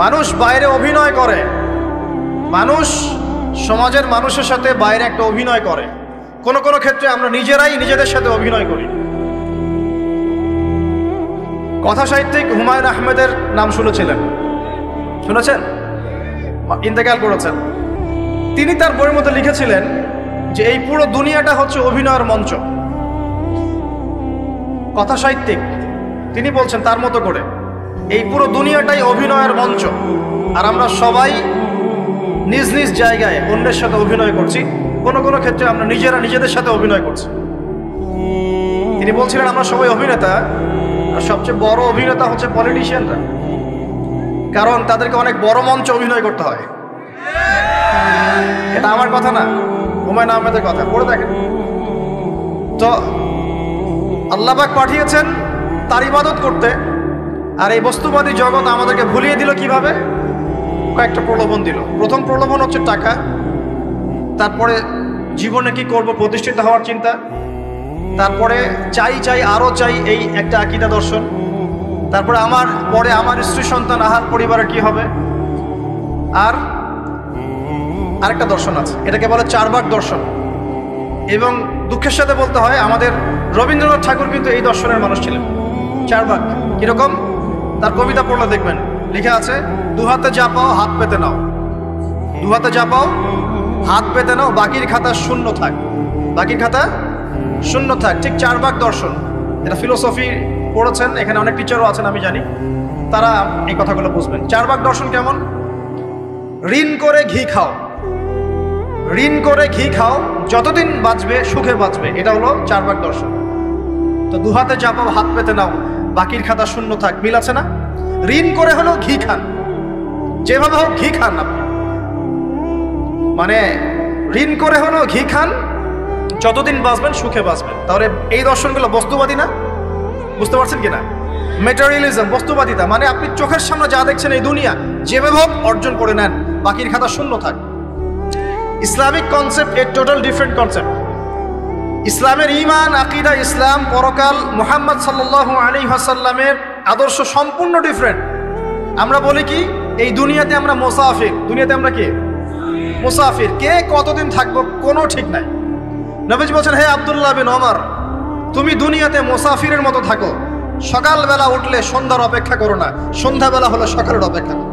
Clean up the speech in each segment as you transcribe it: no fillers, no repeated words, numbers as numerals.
মানুষ বাইরে অভিনয় করে, মানুষ সমাজের মানুষের সাথে বাইরে একটা অভিনয় করে। কোন কোন ক্ষেত্রে আমরা নিজেরাই নিজেদের সাথে অভিনয় করি। কথা সাহিত্যিক হুমায়ুন আহমেদের নাম শুনেছেন? ইন্তেকাল করেছেন। তিনি তার বইয়ের মধ্যে লিখেছিলেন যে এই পুরো দুনিয়াটা হচ্ছে অভিনয়ের মঞ্চ। কথা সাহিত্যিক তিনি বলছেন তার মতো করে এই পুরো দুনিয়াটাই অভিনয়ের মঞ্চ, আর আমরা সবাই নিজ নিজ জায়গায় অন্যের সাথে অভিনয় করছি। কোনো কোনো ক্ষেত্রে আমরা নিজেরা নিজেদের সাথে অভিনয় করছি। তিনি বলছিলেন আমরা সবাই অভিনেতা, আর সবচেয়ে বড় অভিনেতা হচ্ছে পলিটিশিয়ানরা, কারণ তাদেরকে অনেক বড় মঞ্চে অভিনয় করতে হয়। এটা আমার কথা না, হুমায়ুন আহমেদের কথা, পড়ে দেখেন তো। আল্লাহ পাক পাঠিয়েছেন তার ইবাদত করতে, আর এই বস্তুবাদী জগৎ আমাদেরকে ভুলিয়ে দিল কিভাবে? কয়েকটা প্রলোভন দিল। প্রথম প্রলোভন হচ্ছে টাকা, তারপরে জীবনে কি করব প্রতিষ্ঠিত হওয়ার চিন্তা, তারপরে চাই আরো চাই এই একটা আকীদা দর্শন, তারপরে আমার স্ত্রী সন্তান আহার পরিবারের কি হবে, আর আরেকটা দর্শন আছে, এটাকে বলে চারবাক দর্শন। এবং দুঃখের সাথে বলতে হয় আমাদের রবীন্দ্রনাথ ঠাকুর কিন্তু এই দর্শনের মানুষ ছিলেন। চারবাক কিরকম? তার কবিতা পড়লে দেখবেন লেখা আছে, দুহাতে যা পাও হাত পেতে নাও, দুহাতে যা পাও হাত পেতে নাও, বাকির খাতা শূন্য থাক, বাকির খাতা শূন্য থাক। ঠিক চারবাক দর্শন। এটা ফিলোসফি পড়েছেন, এখানে অনেক টিচারও আছেন আমি জানি, তারা এই কথাগুলো বুঝবেন। চারবাক দর্শন কেমন? ঋণ করে ঘি খাও, ঋণ করে ঘি খাও, যতদিন বাঁচবে সুখে বাঁচবে, এটা হলো চারবাক দর্শন। তো দুহাতে যা পাও হাত পেতে নাও, বাকির খাতা শূন্য থাক, মিল আছে না? ঋণ করে হলো ঘি খান, যেভাবে হোক ঘি খান আপনি, মানে ঋণ করে হলো ঘি খান, যতদিন বাঁচবেন সুখে বাঁচবেন। তাহলে এই দর্শনগুলো বস্তুবাদী না? বুঝতে পারছেন কিনা? ম্যাটেরিয়ালিজম, বস্তুবাদিতা, মানে আপনি চোখের সামনে যা দেখছেন এই দুনিয়া যেভাবে হোক অর্জন করে নেন, বাকির খাতা শূন্য থাক। ইসলামিক কনসেপ্ট এ টোটাল ডিফারেন্ট কনসেপ্ট। ইসলামের ঈমান, আকীদা, ইসলাম, পরকাল, মুহাম্মদ সাল্লাল্লাহু আলাইহি ওয়াসাল্লামের আদর্শ সম্পূর্ণ ডিফারেন্ট। আমরা বলি কি এই দুনিয়াতে আমরা মুসাফির, দুনিয়াতে আমরা কি মুসাফির, কে কতদিন থাকবো কোনো ঠিক নাই। নবীজি বলছেন, হে আব্দুল্লাহ বিন ওমর, তুমি দুনিয়াতে মুসাফিরের মতো থাকো, সকালবেলা উঠলে সন্ধ্যার অপেক্ষা করো না, সন্ধ্যাবেলা হলে সকালের অপেক্ষা করো।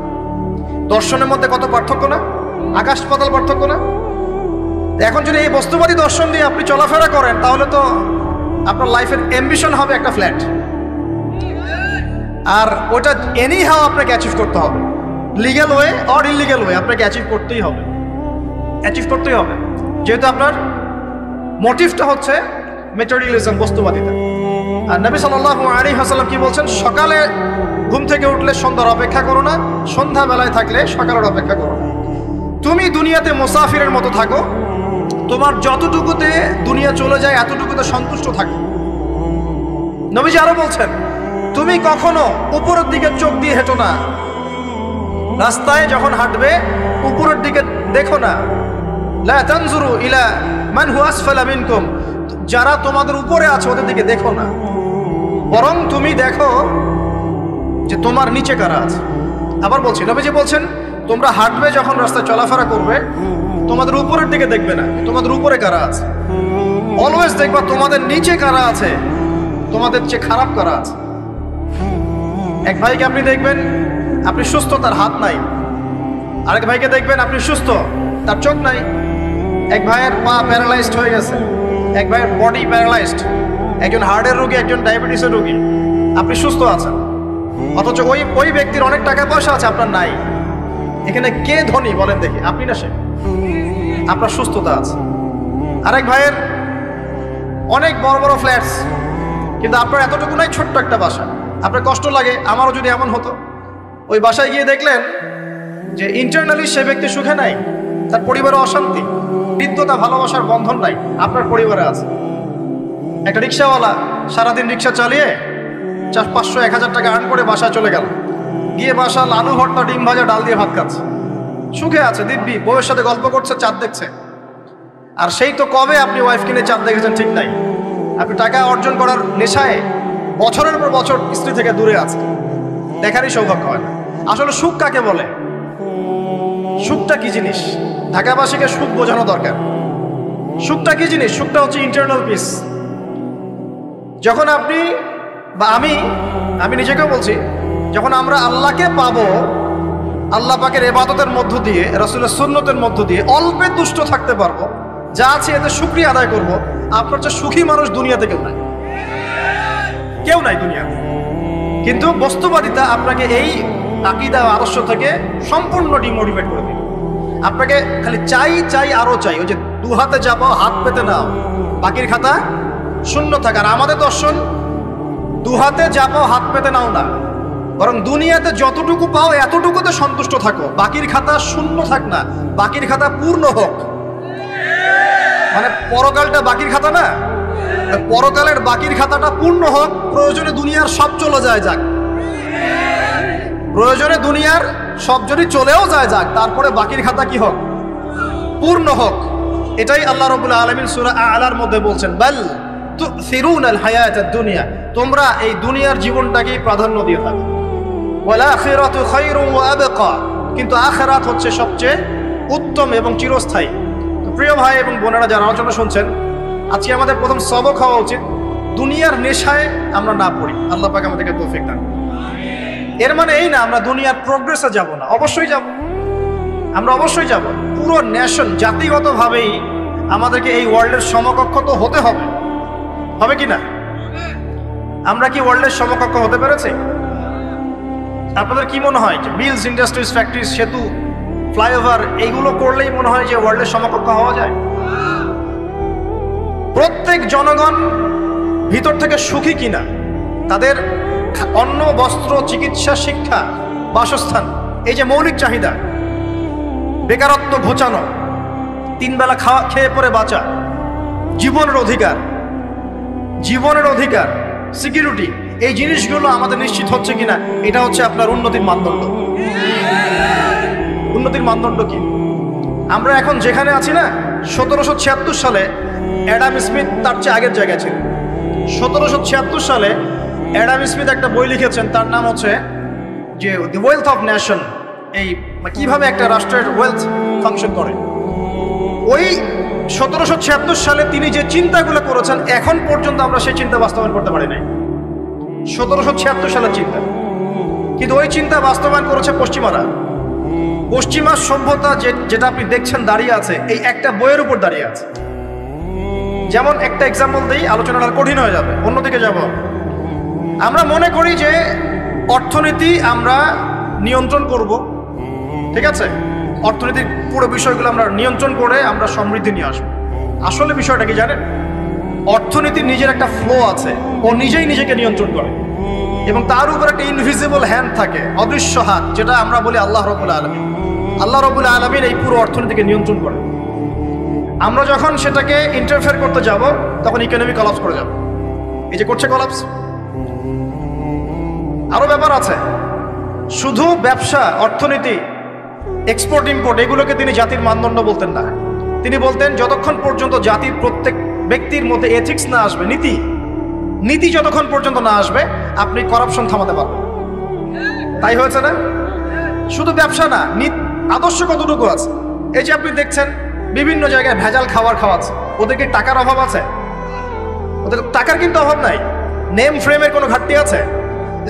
দর্শনের মধ্যে কত পার্থক্য না? আকাশ পাতাল পার্থক্য না? এখন যদি এই বস্তুবাদী দর্শন দিয়ে আপনি চলাফেরা করেন, তাহলে তো আপনার লাইফের অ্যাম্বিশন হবে একটা ফ্ল্যাট, আর ওটা এনি হাও আপনাকে অ্যাচিভ করতে হবে, legal way or illegal way, আপনাকে অ্যাচিভ করতেই হবে, যেহেতু আপনার মোটিভটা হচ্ছে ম্যাটেরিয়ালিজম, বস্তুবাদিতা। আর নবী সাল্লাল্লাহু আলাইহি ওয়াসাল্লাম কি বলছেন? সকালে ঘুম থেকে উঠলে সন্ধ্যার অপেক্ষা করো না, সন্ধ্যাবেলায় থাকলে সকালের অপেক্ষা করো না। তুমি দুনিয়াতে মুসাফিরের মতো থাকো, তোমার যতটুকুতে দুনিয়া চলে যায় এতটুকুতে সন্তুষ্ট থাকো। নবীজি আরো বলছেন, তুমি কখনো উপরের দিকে চোখ দিয়ে হেঁটো না, রাস্তায় যখন হাঁটবে উপরের দিকে দেখো না। লা তানজুরু ইলা মান হুয়া আসফালা মিনকুম, যারা তোমাদের উপরে আছে ওদের দিকে দেখো না, বরং তুমি দেখো যে তোমার নিচে কারা আছে। আবার বলছি, নবীজি বলছেন, তোমরা হাঁটবে যখন রাস্তায় চলাফেরা করবে, তোমাদের উপরের দিকে দেখবে না, তোমাদের উপরে কারা আছে। অলওয়েজ দেখবা তোমাদের নিচে কারা আছে, তোমাদের চেয়ে খারাপ কারা আছে। এক ভাইকে আপনি দেখবেন আপনি সুস্থ, তার হাত নাই। আরেক ভাইকে দেখবেন আপনি সুস্থ, তার চোখ নাই। এক ভাইয়ের পা প্যারালাইজড হয়ে গেছে, এক ভাইয়ের বডি প্যারালাইজড, একজন হার্টের রোগী, একজন ডায়াবেটিসের রোগী। আপনি সুস্থ আছেন, অথচ ওই ব্যক্তির অনেক টাকা পয়সা আছে, আপনার নাই। এখানে কে ধনী বলেন দেখি, আপনি না সে? আপনার সুস্থতা আছে। আরেক ভাইয়ের অনেক বড় বড় ফ্ল্যাটস, কিন্তু আপনার এতটুকু নাই, ছোট্ট একটা বাসা। আপনার কষ্ট লাগে, আমারও যদি এমন হতো। ওই বাসায় গিয়ে দেখলেন যে ইন্টারনালি সে ব্যক্তি সুখে নাই, তার পরিবারে অশান্তি, হৃদ্যতা, ভালোবাসার বন্ধন নাই, আপনার পরিবারে আছে। একটা রিক্সাওয়ালা সারাদিন রিক্সা চালিয়ে 500-1000 টাকা আর্ন করে বাসায় চলে গেল, গিয়ে বাসা আলু ভর্তা, ডিম ভাজা, ডাল দিয়ে ভাত খাচ্ছে, সুখে আছে দিব্যি, বউয়ের সাথে গল্প করছে, চাঁদ দেখছে। আর সেই তো কবে আপনি ওয়াইফ কিনে চাঁদ দেখেছেন ঠিক নাই। আপনি টাকা অর্জন করার নেশায় বছরের পর বছর স্ত্রী থেকে দূরে আছে, দেখারই সৌভাগ্য হয় না। আসলে সুখ কাকে বলে? সুখটা কি জিনিস? ঢাকাবাসীকে সুখ বোঝানো দরকার। সুখটা কি জিনিস? সুখটা হচ্ছে ইন্টারনাল পিস। যখন আপনি বা আমি নিজেকেও বলছি, যখন আমরা আল্লাহকে পাবো, আল্লাহ পাকের ইবাদতের মধ্য দিয়ে, রাসূলের সুন্নতের মধ্য দিয়ে অল্পে তুষ্ট থাকতে পারবো, যা আছে এতে শুকরিয়া আদায় করব, আপনার চেয়ে সুখী মানুষ দুনিয়াতে কেউ নাই, কেউ নাই দুনিয়াতে। কিন্তু বস্তুবাদিতা আপনাকে এই আকীদা ও আদর্শ থেকে সম্পূর্ণ ডিমোটিভেট করে দিবে। আপনাকে খালি চাই আরো চাই। ওই যে দু হাতে যাবো হাত পেতে নাও, বাকির খাতা শূন্য থাক। আর আমাদের দর্শন দু হাতে যাবো হাত পেতে নাও না, বরং দুনিয়াতে যতটুকু পাও এতটুকুতে সন্তুষ্ট থাকো, বাকির খাতা শূন্য থাক না, বাকির খাতা পূর্ণ হোক। মানে পরকালটা বাকির খাতা না, পরকালের বাকির খাতাটা পূর্ণ হোক। প্রয়োজনে দুনিয়ার সব চলে যায় যাক, প্রয়োজনে দুনিয়ার সব যদি চলেও যায় যাক, তারপরে বাকির খাতা কি হোক? পূর্ণ হোক। এটাই আল্লাহ রাব্বুল আলামিন সূরা আ'লার মধ্যে বলছেন, বাল তুসিরুনাল হায়াতাদ দুনিয়া, তোমরা এই দুনিয়ার জীবনটাকেই প্রাধান্য দিয়ে থাকো। ওয়াল আখিরাতু খায়রুন ওয়া আবকা, কিন্তু আখিরাত হচ্ছে সবচেয়ে উত্তম এবং চিরস্থায়ী। তো প্রিয় ভাই এবং বোনেরা যারা আলোচনা শুনছেন, আজকে আমাদের প্রথম সবক হওয়া উচিত দুনিয়ার নেশায় আমরা না পড়ি। আল্লাহ পাক আমাদেরকে তৌফিক দান। এর মানে এই না আমরা দুনিয়ার প্রোগ্রেসে যাব না, অবশ্যই যাব, আমরা অবশ্যই যাব। পুরো নেশন জাতিগতভাবেই আমাদেরকে এই ওয়ার্ল্ডের সমকক্ষ তো হতে হবে, হবে কি না? আমরা কি ওয়ার্ল্ডের সমকক্ষ হতে পেরেছি? আপনাদের কি মনে হয় যে মিলস, ইন্ডাস্ট্রিজ, ফ্যাক্টরিজ, সেতু, ফ্লাইওভার এইগুলো করলেই মনে হয় যে ওয়ার্ল্ডের সমকক্ষ হওয়া যায়? প্রত্যেক জনগণ ভিতর থেকে সুখী কিনা, তাদের অন্ন, বস্ত্র, চিকিৎসা, শিক্ষা, বাসস্থান, এই যে মৌলিক চাহিদা, বেকারত্ব ঘোচানো, তিন বেলা খেয়ে পরে বাঁচা, জীবনের অধিকার, সিকিউরিটি, এই জিনিসগুলো আমাদের নিশ্চিত হচ্ছে কিনা, এটা হচ্ছে আপনার উন্নতির মানদণ্ড। উন্নতির মানদণ্ড কি? আমরা এখন যেখানে আছি না, 1776 সালে অ্যাডাম স্মিথ তার চেয়ে আগের জায়গায় ছিল। 1776 সালে অ্যাডাম স্মিথ একটা বই লিখেছেন, তার নাম হচ্ছে যে দি ওয়েলথ অফ নেশন, এই কিভাবে একটা রাষ্ট্রের ওয়েলথ ফাংশন করে। ওই 1776 সালে তিনি যে চিন্তাগুলো করেছেন, এখন পর্যন্ত আমরা সেই চিন্তা বাস্তবায়ন করতে পারি নাই। 1776 সালের চিন্তা, কিন্তু ওই চিন্তা বাস্তবায়ন করেছে পশ্চিমারা। পশ্চিমা সভ্যতা যেটা আপনি দেখছেন দাঁড়িয়ে আছে, এই একটা বইয়ের উপর দাঁড়িয়ে আছে। যেমন একটা এক্সাম্পল দিই, আলোচনাটা কঠিন হয়ে যাবে, অন্যদিকে যাব। আমরা মনে করি যে অর্থনীতি আমরা নিয়ন্ত্রণ করব, ঠিক আছে, অর্থনীতির পুরো বিষয়গুলো আমরা নিয়ন্ত্রণ করে আমরা সমৃদ্ধি নিয়ে আসবো। আসলে বিষয়টা কি জানেন? অর্থনীতির নিজের একটা ফ্লো আছে, ও নিজেই নিজেকে নিয়ন্ত্রণ করে, এবং তার উপর একটা ইনভিজিবল হ্যান্ড থাকে, অদৃশ্য হাত, যেটা আমরা বলি আল্লাহ রাব্বুল আলামিন। আল্লাহ রাব্বুল আলামিন এই পুরো অর্থনীতিকে নিয়ন্ত্রণ করে। আমরা যখন সেটাকে ইন্টারফেয়ার করতে যাব, তখন ইকোনমি কলাপস করে যাবে। এই যে করছে কলাপস। আরো ব্যাপার আছে, শুধু ব্যবসা, অর্থনীতি, এক্সপোর্ট ইম্পোর্ট, এগুলোকে তিনি জাতির মানদণ্ড বলতেন না। তিনি বলতেন যতক্ষণ পর্যন্ত জাতির প্রত্যেক ব্যক্তির মধ্যে এথিক্স না আসবে, নীতি যতক্ষণ পর্যন্ত না আসবে, আপনি করাপশন থামাতে পারবেন। তাই হয়েছে না? শুধু ব্যবসা না, আদর্শ কতটুকু আছে? এই যে আপনি দেখছেন বিভিন্ন জায়গায় ভেজাল খাবার খাওয়াচ্ছে, ওদের কি টাকার অভাব আছে? ওদের টাকার কিন্তু অভাব নাই। নেম ফ্রেমের কোনো ঘাটতি আছে?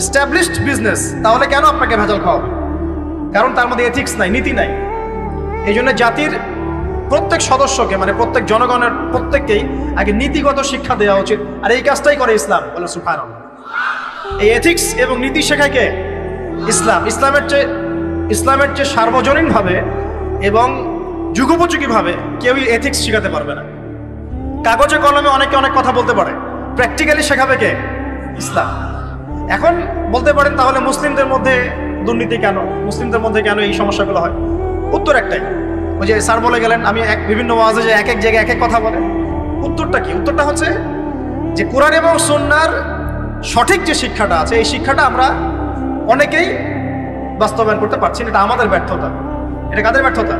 এস্টাবলিশড বিজনেস, তাহলে কেন আপনাকে ভেজাল খাওয়াবে? কারণ তার মধ্যে এথিক্স নাই, নীতি নাই। এই জন্য জাতির প্রত্যেক সদস্যকে, মানে প্রত্যেক জনগণের প্রত্যেককেই আগে নীতিগত শিক্ষা দেওয়া উচিত। আর এই কাজটাই করে ইসলাম। বলে সুবহানাল্লাহ। এই এথিক্স এবং নীতি শেখায় কে? ইসলাম। ইসলামের চেয়ে সার্বজনীনভাবে এবং যুগোপযোগীভাবে কেউই এথিক্স শেখাতে পারবে না। কাগজে কলমে অনেকে অনেক কথা বলতে পারে, প্র্যাকটিক্যালি শেখাবে কে? ইসলাম। এখন বলতে পারেন তাহলে মুসলিমদের মধ্যে দুর্নীতি কেন, মুসলিমদের মধ্যে কেন এই সমস্যাগুলো হয়? উত্তর একটাই, ওই যে স্যার বলে গেলেন, আমি বিভিন্ন ওয়াজে যে এক এক জায়গায় এক এক কথা বলে। উত্তরটা কি? উত্তরটা হচ্ছে যে কোরআন এবং সুন্নাহর সঠিক যে শিক্ষাটা আছে, এই শিক্ষাটা আমরা অনেকেই বাস্তবায়ন করতে পারছি না। এটা আমাদের ব্যর্থতা। এটা কাদের ব্যর্থতা?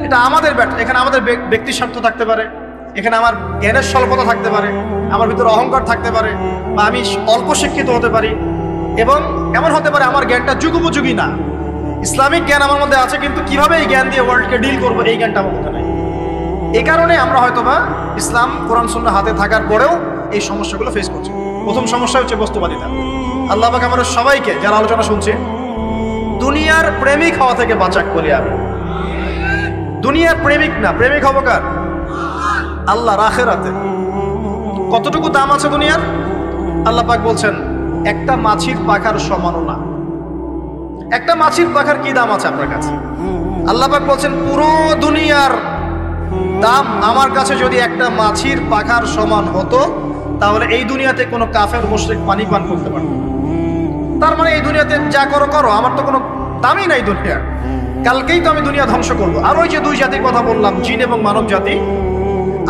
এটা আমাদের ব্যর্থতা। এখানে আমাদের ব্যক্তি স্বার্থ থাকতে পারে, এখানে আমার জ্ঞানের স্বল্পতা থাকতে পারে, আমার ভিতরে অহংকার থাকতে পারে, বা আমি অল্প শিক্ষিত হতে পারি, এবং এমন হতে পারে আমার জ্ঞানটা যুগোপযোগী না। ইসলামিক জ্ঞান আমার মধ্যে আছে, কিন্তু কিভাবে এই জ্ঞান দিয়ে ওয়ার্ল্ডকে ডিল করবো এই জ্ঞানটা আমার মধ্যে নাই। এই কারণে আমরা হয়তোবা ইসলাম কোরআন সুন্নাহ হাতে থাকার পরেও এই সমস্যাগুলো ফেস করছি। প্রথম সমস্যা হচ্ছে বস্তুবাদিতা। আল্লাহ পাক আমাদের সবাইকে যারা আলোচনা শুনছে দুনিয়ার প্রেমিক হওয়া থেকে বাঁচাক বলি আমি। দুনিয়ার প্রেমিক না, প্রেমিক হবো কার? আল্লাহর আখিরাতে। কতটুকু দাম আছে দুনিয়ার? আল্লাহ পাক বলছেন একটা মাছির পাখার সমানও না। একটা মাছির পাখার কি দাম আছে আপনার কাছে? আল্লাহ পাক বলছেন পুরো দুনিয়ার দাম আমার কাছে যদি একটা মাছির পাখার সমান হতো তাহলে এই দুনিয়াতে কোনো কাফের মুশরিক পানি পান করতে পারত। তার মানে এই দুনিয়াতে যা করো করো, আমার তো কোনো দামই নাই দুনিয়ার। কালকেই তো আমি দুনিয়া ধ্বংস করব। আর ওই যে দুই জাতির কথা বললাম, জিন এবং মানব জাতি,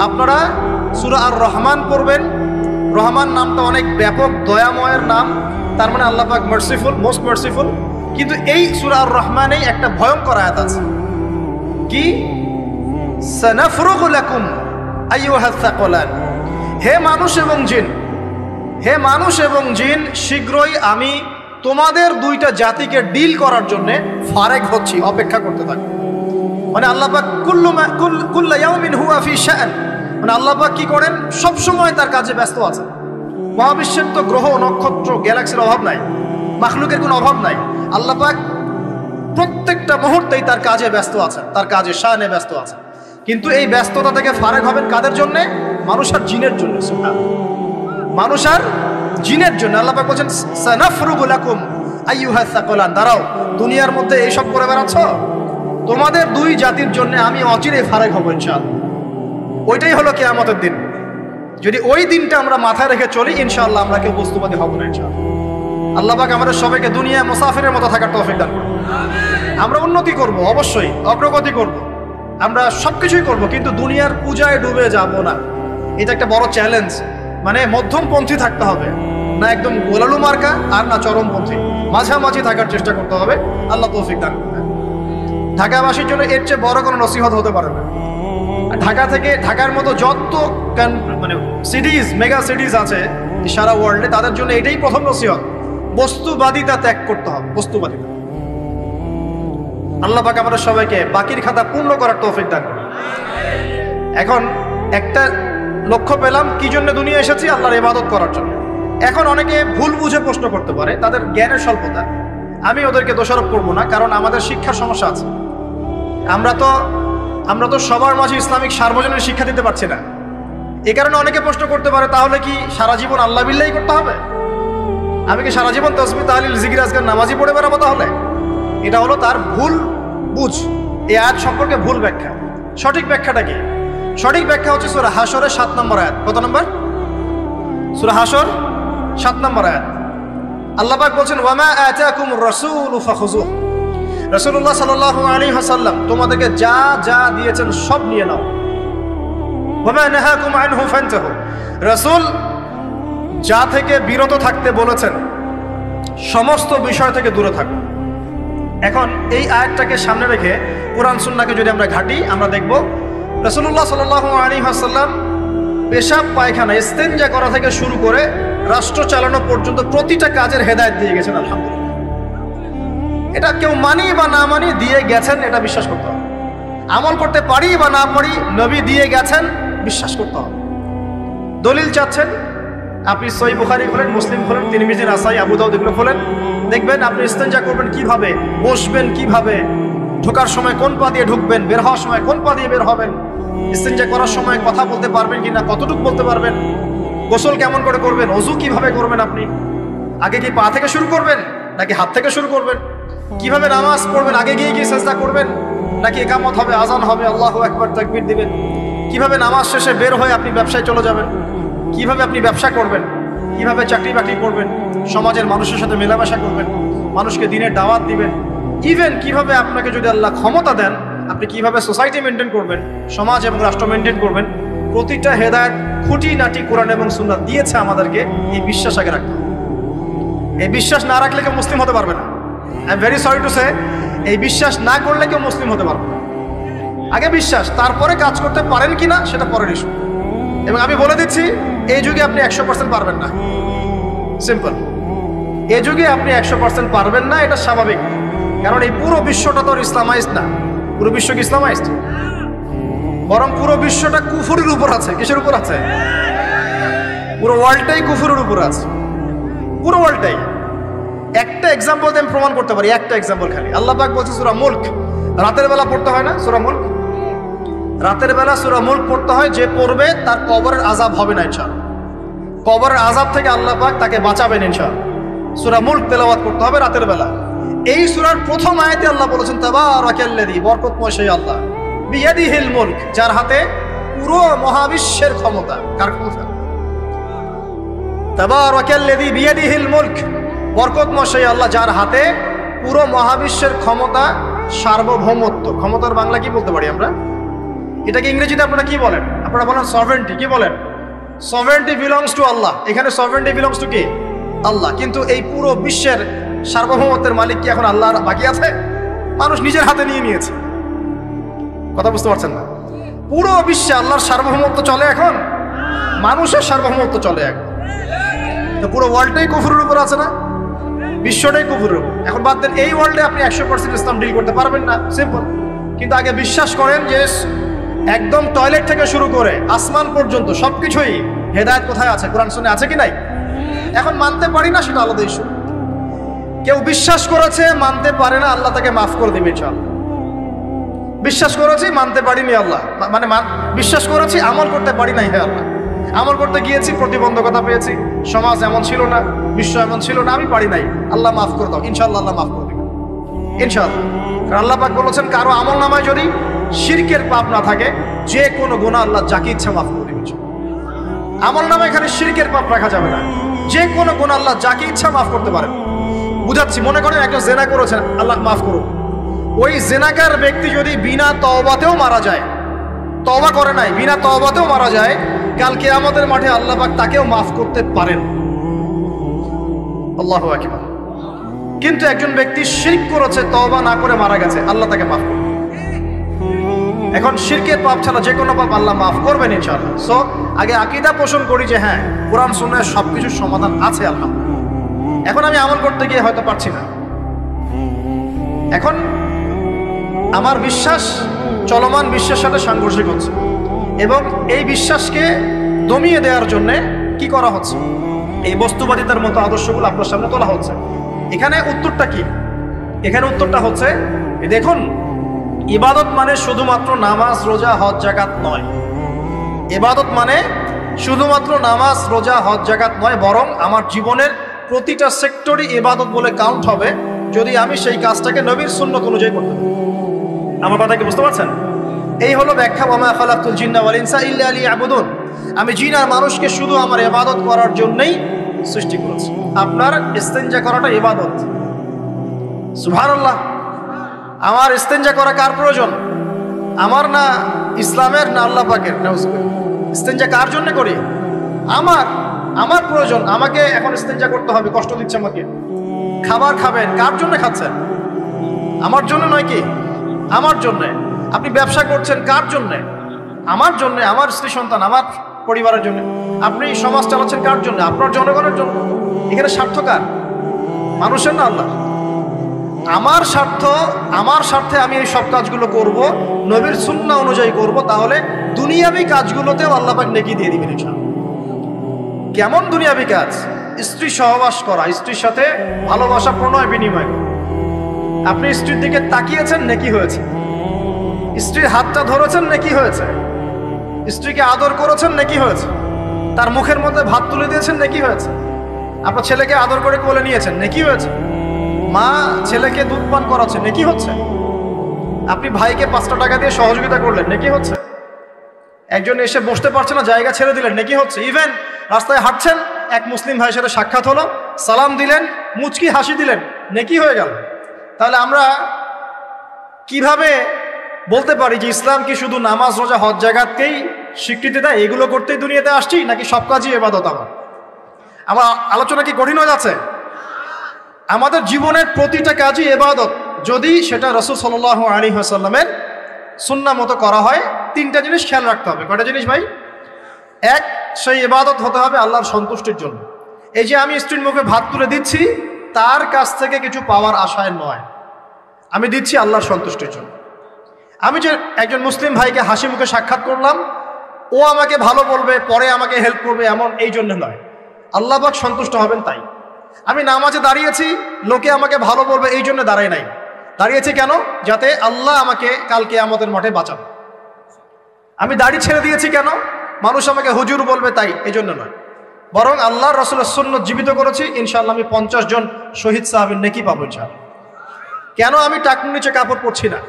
আপনারা সূরা আর রহমান পড়বেন। রহমান নামটা অনেক ব্যাপক, দয়াময়ের নাম, তার মানে আল্লাহ পাক মার্সিফুল, মোস্ট মার্সিফুল। কিন্তু এই সূরা আর রহমানেই একটা ভয়ঙ্কর আয়াত আছে, কি? সানাফরুগু লাকুম আইয়ুহাস সাকালান। হে মানুষ এবং জিন, হে মানুষ এবং জিন, শীঘ্রই আমি তোমাদের দুইটা জাতিকে ডিল করার জন্য ফারেক হচ্ছি, অপেক্ষা করতে থাকো। মানে আল্লাহ পাক কুল্লু ইয়াউমিন হুয়া ফি শাআন, মানে আল্লাহ পাক কি করেন? সব সময় তার কাজে ব্যস্ত আছেন। মহাবিশ্বের তো গ্রহ নক্ষত্র গ্যালাক্সির অভাব নাই, মাখলুকের কোনো অভাব নাই। আল্লাহ পাক প্রত্যেকটা মুহূর্তেই তার কাজে ব্যস্ত আছেন, তার কাজে শানে ব্যস্ত আছেন। কিন্তু এই ব্যস্ততা থেকে ফারেক হবেন কাদের জন্য? মানুষ আর জিনের জন্য। মানুষ আর জিনের জন্য আল্লাহ পাক বলেন সানাফরুগু লাকুম আইয়ুহাস সাকালান। দাঁড়াও, দুনিয়ার মধ্যে এইসব করে বেড়াচ্ছ, তোমাদের দুই জাতির জন্য আমি অচিরে ফারেক হব ইনশাআল্লাহ। ওইটাই হলো কিয়ামতের দিন। যদি ওই দিনটা আমরা মাথায় রেখে চলি, ইনশাআল্লাহ আমরা কেউ বস্তুবাদী হব না ইনশাআল্লাহ। আল্লাহ পাক আমাদের সবাইকে দুনিয়া মুসাফিরের মতো থাকার তৌফিক দান করুন। আমরা উন্নতি করব, অবশ্যই অগ্রগতি করব, আমরা সবকিছুই করব, কিন্তু দুনিয়ার পূজায় ডুবে যাব না। এটা একটা বড় চ্যালেঞ্জ। মানে মধ্যমপন্থী থাকতে হবে, না একদম গোলালু মার্কা আর না চরমপন্থী, মাঝামাঝি থাকার চেষ্টা করতে হবে। আল্লাহ তৌফিক দান করবেন। ঢাকাবাসীর জন্য এর চেয়ে বড় কোনো নসিহত হতে পারে না। ঢাকা থেকে, ঢাকার মতো যত মানে সিটিজ, মেগা সিটিজ আছে সারা ওয়ার্ল্ডে, তাদের জন্য এটাই প্রথম নসিহত, বস্তুবাদিতা ত্যাগ করতে হবে। বস্তুবাদিতা। আল্লাহ পাক আমাদের সবাইকে বাকির খাতা পূর্ণ করার তৌফিক দান করুন। এখন একটা লক্ষ্য পেলাম, কি জন্য দুনিয়া এসেছি? আল্লাহর ইবাদত করার জন্য। এখন অনেকে ভুল বুঝে প্রশ্ন করতে পারে, তাদের জ্ঞানের স্বল্পতা। আমি ওদেরকে দোষারোপ করবো না, কারণ আমাদের শিক্ষার সমস্যা আছে। আমরা তো সবার মাঝে ইসলামিক সার্বজনীন শিক্ষা দিতে পারছি না। এই কারণে অনেকে প্রশ্ন করতে পারে, তাহলে কি সারা জীবন আল্লাহ বিল্লাহি করতে হবে? আমি কি সারা জীবন তাসবিহ তাহলিল জিকির আজকার নামাজি পড়ে বেড়াবো? তাহলে এটা হলো তার ভুল বুঝ। এই আয়াত সম্পর্কে ভুল ব্যাখ্যা। সঠিক ব্যাখ্যাটা কি? সঠিক ব্যাখ্যা হচ্ছে সূরা হাশরের 7 নম্বর আয়াত। কত নম্বর? সূরা হাশর 7 নম্বর আয়াত। আল্লাহ পাক বলছেন ওয়ামা আতাকুমুর রাসূলু ফাখুযুহু। রাসূলুল্লাহ সাল্লাল্লাহু আলাইহি ওয়াসাল্লাম তোমাদেরকে যা যা দিয়েছেন সব নিয়ে নাও। ওয়ামা নাহাকুম আনহু ফান্তাহু। রাসূল যা থেকে বিরত থাকতে বলেছেন সমস্ত বিষয় থেকে দূরে থাকো। এখন এই আয়াতটাকে সামনে রেখে কোরআন সুন্নাহকে যদি আমরা ঘাঁটি, আমরা দেখব রাসূলুল্লাহ সাল্লাল্লাহু আলাইহি ওয়াসাল্লাম পেশাব পায়খানা ইস্তেনজা করা থেকে শুরু করে রাষ্ট্র চালানো পর্যন্ত প্রতিটা কাজের হেদায়েত দিয়ে গেছেন। আলহামদুলিল্লাহ, এটা কেউ মানি বা না মানি দিয়ে গেছেন, এটা বিশ্বাস করতে হবে। আমল করতে পারি বা না পারি, নবী দিয়ে গেছেন, বিশ্বাস করতে হবে। দলিল চাচ্ছেন, আপনি সহিহ বুখারী খোলেন, মুসলিম খোলেন, তিরমিজি, নাসাই, আবু দাউদ এগুলো খোলেন, দেখবেন আপনি ইস্তেনজা করবেন কিভাবে, বসবেন কিভাবে, ঢোকার সময় কোন পা দিয়ে ঢুকবেন, বের হওয়ার সময় কোন পা দিয়ে বের হবেন, ইস্তেনজা করার সময় কথা বলতে পারবেন কিনা, কতটুকু বলতে পারবেন, গোসল কেমন করে করবেন, ওযু কিভাবে করবেন, আপনি আগে কি পা থেকে শুরু করবেন নাকি হাত থেকে শুরু করবেন, কিভাবে নামাজ পড়বেন, আগে গিয়ে কি সিজদা করবেন নাকি ইকামত হবে, আজান হবে, আল্লাহু আকবার তাকবীর দিবেন, কিভাবে নামাজ শেষে বের হয়ে আপনি ব্যবসায় চলে যাবেন, কিভাবে আপনি ব্যবসা করবেন, কিভাবে চাকরি বাকরি করবেন, সমাজের মানুষের সাথে মেলামেশা করবেন, মানুষকে দিনের দাওয়াত দিবেন, ইভেন কিভাবে আপনাকে যদি আল্লাহ ক্ষমতা দেন আপনি কিভাবে সোসাইটি মেনটেন করবেন, সমাজ এবং রাষ্ট্র মেনটেন করবেন, প্রতিটা হেদায়েত খুঁটিনাটি কোরআন এবং সুন্নাহ দিয়েছে আমাদেরকে। এই বিশ্বাস আগে রাখতে হবে। এই বিশ্বাস না রাখলে কেউ মুসলিম হতে পারবে না। I am very sorry to say, এই বিশ্বাস না করলে কেউ মুসলিম হতে পারবে না। আগে বিশ্বাস, তারপরে কাজ করতে পারেন কিনা সেটা পরের ইস্যু। এবং আমি বলে দিচ্ছি, এই যুগে আপনি 100% পারবেন না। সিম্পল, এই যুগে আপনি 100% পারবেন না, এটা স্বাভাবিক। কারণ এই পুরো বিশ্বটা তো ইসলামাইজড না। পুরো বিশ্ব কি ইসলামাইজড? বরং পুরো বিশ্বটা কুফরের উপর আছে। কিসের উপর আছে? পুরো ওয়ার্ল্ডটাই কুফরের উপর আছে, পুরো ওয়ার্ল্ডটাই। একটা এক্সাম্পল আমি প্রমাণ করতে পারি, একটা এক্সাম্পল খালি। আল্লাহ পাক বলছে সূরা মুলক, রাতের বেলা পড়তে হয় না সূরা মুলক? রাতের বেলা সূরা মুলক পড়তে হয়, যে পড়বে তার কবরের আযাব হবে না ইনশাআল্লাহ। কবরের আযাব থেকে আল্লাহ পাক তাকে বাঁচাবেন ইনশাআল্লাহ। সূরা মুলক তেলাওয়াত করতে হবে রাতের বেলা। এই সূরার প্রথম আয়াতে আল্লাহ বলেছেন তাবারাকাল্লাযী, বরকতময় সেই আল্লাহ, বিয়াদিহিল মুলক, যার হাতে পুরো মহাবিশ্বের ক্ষমতা। কার ক্ষমতা? তাবারাকাল্লাযী বিয়াদিহিল মুলক, বরকতময় সেই আল্লাহ যার হাতে পুরো মহাবিশ্বের ক্ষমতা, সার্বভৌমত্ব। ক্ষমতার বাংলা কি বলতে পারি আমরা? এটাকে ইংরেজিতে আপনারা কি বলেন? আপনারা বলেন সভরেন্টি। কি বলেন? সভরেন্টি বিলংস টু আল্লাহ। এখানে সভরেন্টি বিলংস টু কে? আল্লাহ। কিন্তু এই পুরো বিশ্বের সার্বভৌমত্বের মালিক কি এখন আল্লাহ বাকি আছে? মানুষ নিজের হাতে নিয়ে নিয়েছে। কথা বুঝতে পারছেন না? পুরো বিশ্বে আল্লাহর সার্বভৌমত্ব চলে এখন, মানুষের সার্বভৌমত্ব চলে এখন। তো পুরো ওয়ার্ল্ডটাই কুফরের উপর আছে না? বিশ্বটাই কুফরের উপর। এখন বাদ দেন, এই ওয়ার্ল্ডে আপনি 100% ইসলাম ডিল করতে পারবেন না, সিম্পল। কিন্তু আগে বিশ্বাস করেন যে একদম টয়লেট থেকে শুরু করে আসমান পর্যন্ত সবকিছুই হেদায়েত কোথায় আছে? কোরআন শুনে আছে কি নাই? এখন মানতে পারি না, সেটা আলাদা ইস্যু। কেউ বিশ্বাস করেছে, মানতে পারে না, আল্লাহ তাকে মাফ করে দিবে ইনশাআল্লাহ। বিশ্বাস করেছি, মানতে পারিনি, আল্লাহ মানে বিশ্বাস করেছি, আমল করতে পারি নাই, হে আল্লাহ আমল করতে গিয়েছি, প্রতিবন্ধকতা পেয়েছি, সমাজ এমন ছিল না, বিশ্ব এমন ছিল না, আমি পারি নাই, আল্লাহ মাফ করে দাও। ইনশাআল্লাহ আল্লাহ মাফ করে দেবে ইনশাআল্লাহ। কারণ আল্লাহ পাক বলেছেন, কারো আমল নামায় যদি শিরকের পাপ না থাকে, যে কোনো গুনাহ আল্লাহ যাকে ইচ্ছা মাফ করে দেবে। আমল নামায় এখানে শিরকের পাপ রাখা যাবে না, যে কোনো গুনাহ আল্লাহ যাকে ইচ্ছা মাফ করতে পারেন। বুঝাচ্ছি, মনে করেন একজন জেনা করেছেন, আল্লাহ মাফ করুন। ওই জেনাকার ব্যক্তি যদি বিনা তওবাতেও মারা যায়, তওবা করে নাই, বিনা তওবাতেও মারা যায়, কাল কিয়ামতের মাঠে আল্লাহ পাক তাকেও মাফ করতে পারেন। আল্লাহু আকবার। কিন্তু একজন ব্যক্তি শিরক করেছে, তওবা না করে মারা গেছে, আল্লাহ তাকে মাফ করবে। এখন শিরকের পাপ ছাড়া যে কোনো পাপ আল্লাহ মাফ করবেন ইনশাআল্লাহ। সো আগে আকীদা পোষণ করি যে হ্যাঁ, কোরআন সুন্নাহয় সবকিছুর সমাধান আছে আলহামদুলিল্লাহ। এখন আমি আমল করতে গিয়ে হয়তো পারছি না, এখন আমার বিশ্বাস চলমান বিশ্বের সাথে সাংঘর্ষিক হচ্ছে, এবং এই বিশ্বাসকে দমিয়ে দেওয়ার জন্য কি করা হচ্ছে? এই বস্তুবাদিতার মতো আদর্শগুলো আপনার সামনে তোলা হচ্ছে। এখানে উত্তরটা কি? এখানে উত্তরটা হচ্ছে, দেখুন, ইবাদত মানে শুধুমাত্র নামাজ, রোজা, হজ, যাকাত নয়। ইবাদত মানে শুধুমাত্র নামাজ, রোজা, হজ, যাকাত নয়, বরং আমার জীবনের প্রতিটা সেক্টরই ইবাদত বলে কাউন্ট হবে যদি আমি সেই কাজটাকে নবীর সুন্নাত অনুযায়ী করতে পারি। আমার কথা কি বুঝতে পারছেন? এই হলো ব্যাখ্যা, ওয়ামা খালাকতুল জিন্না ওয়াল ইনসা ইল্লা লিয়াবুদুন। আমি জিন আর মানুষকে শুধু আমার ইবাদত করার জন্যই সৃষ্টি করেছি। আপনার ইস্তেনজা করাটা ইবাদত। সুবহানাল্লাহ। আমার ইস্তেনজা করা কার প্রয়োজন? আমার না ইসলামের, না আল্লাহ পাকের? ইস্তেনজা কার জন্য করি? আমার প্রয়োজন। আমাকে এখন ইস্তেনজা করতে হবে, কষ্ট দিচ্ছে আমাকে। খাবার খাবেন, কার জন্য খাচ্ছেন? আমার জন্য নয় কি? আমার জন্য। আপনি ব্যবসা করছেন, কার জন্য? আমার জন্য, আমার স্ত্রী সন্তান, আমার পরিবারের জন্য। আপনি সমাজ চালাচ্ছেন কার জন্য? আপনার জনগণের জন্য। এখানে স্বার্থ কার? মানুষের না আল্লাহ? আমার স্বার্থ, আমার স্বার্থে আমি এই সব কাজগুলো করব, নবীর সুন্নাহ অনুযায়ী করব, তাহলে দুনিয়াবি কাজগুলোতেও আল্লাহ পাক নেকি দিয়ে দিবেন ইনশাআল্লাহ। কেমন দুনিয়াবি কাজ? স্ত্রী সহবাস করা, স্ত্রীর সাথে ভালোবাসা, প্রণয় বিনিময়। আপনি স্ত্রীর দিকে তাকিয়েছেন, নেকি হয়েছে। স্ত্রীর হাতটা ধরেছেন, নেকি হয়েছে। স্ত্রীকে আদর করেছেন, নেকি হয়েছে। তার মুখের মধ্যে ভাত তুলে দিয়েছেন, নেকি হয়েছে। আপনার ছেলেকে আদর করে কোলে নিয়েছেন, নেকি হয়েছে। মা ছেলেকে দুধ পান করাচ্ছে, নেকি হচ্ছে। আপনি ভাইকে 5টা টাকা দিয়ে সহযোগিতা করলেন, নেকি হচ্ছে। একজন এসে বসতে পারছে না, জায়গা ছেড়ে দিলেন, নেকি হচ্ছে। ইভেন রাস্তায় হাঁটছেন, এক মুসলিম ভাইয়ের সাথে সাক্ষাৎ হলো, সালাম দিলেন, মুচকি হাসি দিলেন, নেকি হয়ে গেল। তাহলে আমরা কিভাবে বলতে পারি যে ইসলাম কি শুধু নামাজ, রোজা, হজ, যাকাতকেই স্বীকৃতি দেয়? এগুলো করতেই দুনিয়াতে আসছি, নাকি সব কাজই ইবাদত? আমার আলোচনা কি কঠিন হয়ে যাচ্ছে? আমাদের জীবনের প্রতিটা কাজই ইবাদত, যদি সেটা রাসূল সাল্লাল্লাহু আলাইহি ওয়াসাল্লামের সুন্নাহ মতো করা হয়। 3টা জিনিস খেয়াল রাখতে হবে। কয়টা জিনিস ভাই? এক, সেই ইবাদত হতে হবে আল্লাহর সন্তুষ্টির জন্য। এই যে আমি স্ত্রীর মুখে ভাত তুলে দিচ্ছি, তার কাছ থেকে কিছু পাওয়ার আশায় নয়। আমি দিচ্ছি আল্লাহর সন্তুষ্টির জন্য। আমি যে একজন মুসলিম ভাইকে হাসি মুখে সাক্ষাৎ করলাম, ও আমাকে ভালো বলবে, পরে আমাকে হেল্প করবে, এমন এই জন্য নয়, আল্লাহ পাক সন্তুষ্ট হবেন তাই। আমি নামাজে দাঁড়িয়েছি, লোকে আমাকে ভালো বলবে এই জন্য দাঁড়াই নাই, দাঁড়িয়েছি কেন? যাতে আল্লাহ আমাকে কালকে কিয়ামতের মাঠে বাঁচাবে। আমি দাড়ি ছেড়ে দিয়েছি কেন? মানুষ আমাকে হুজুর বলবে তাই, এই জন্য নয়, বরং আল্লাহর রাসূলের সুন্নাত জীবিত করেছি, ইনশাআল্লাহ আমি 50 জন শহীদ সাহাবীর নেকি পাবো ইনশাআল্লাহ। কেন আমি টাকনুর নিচে কাপড় পরছি না?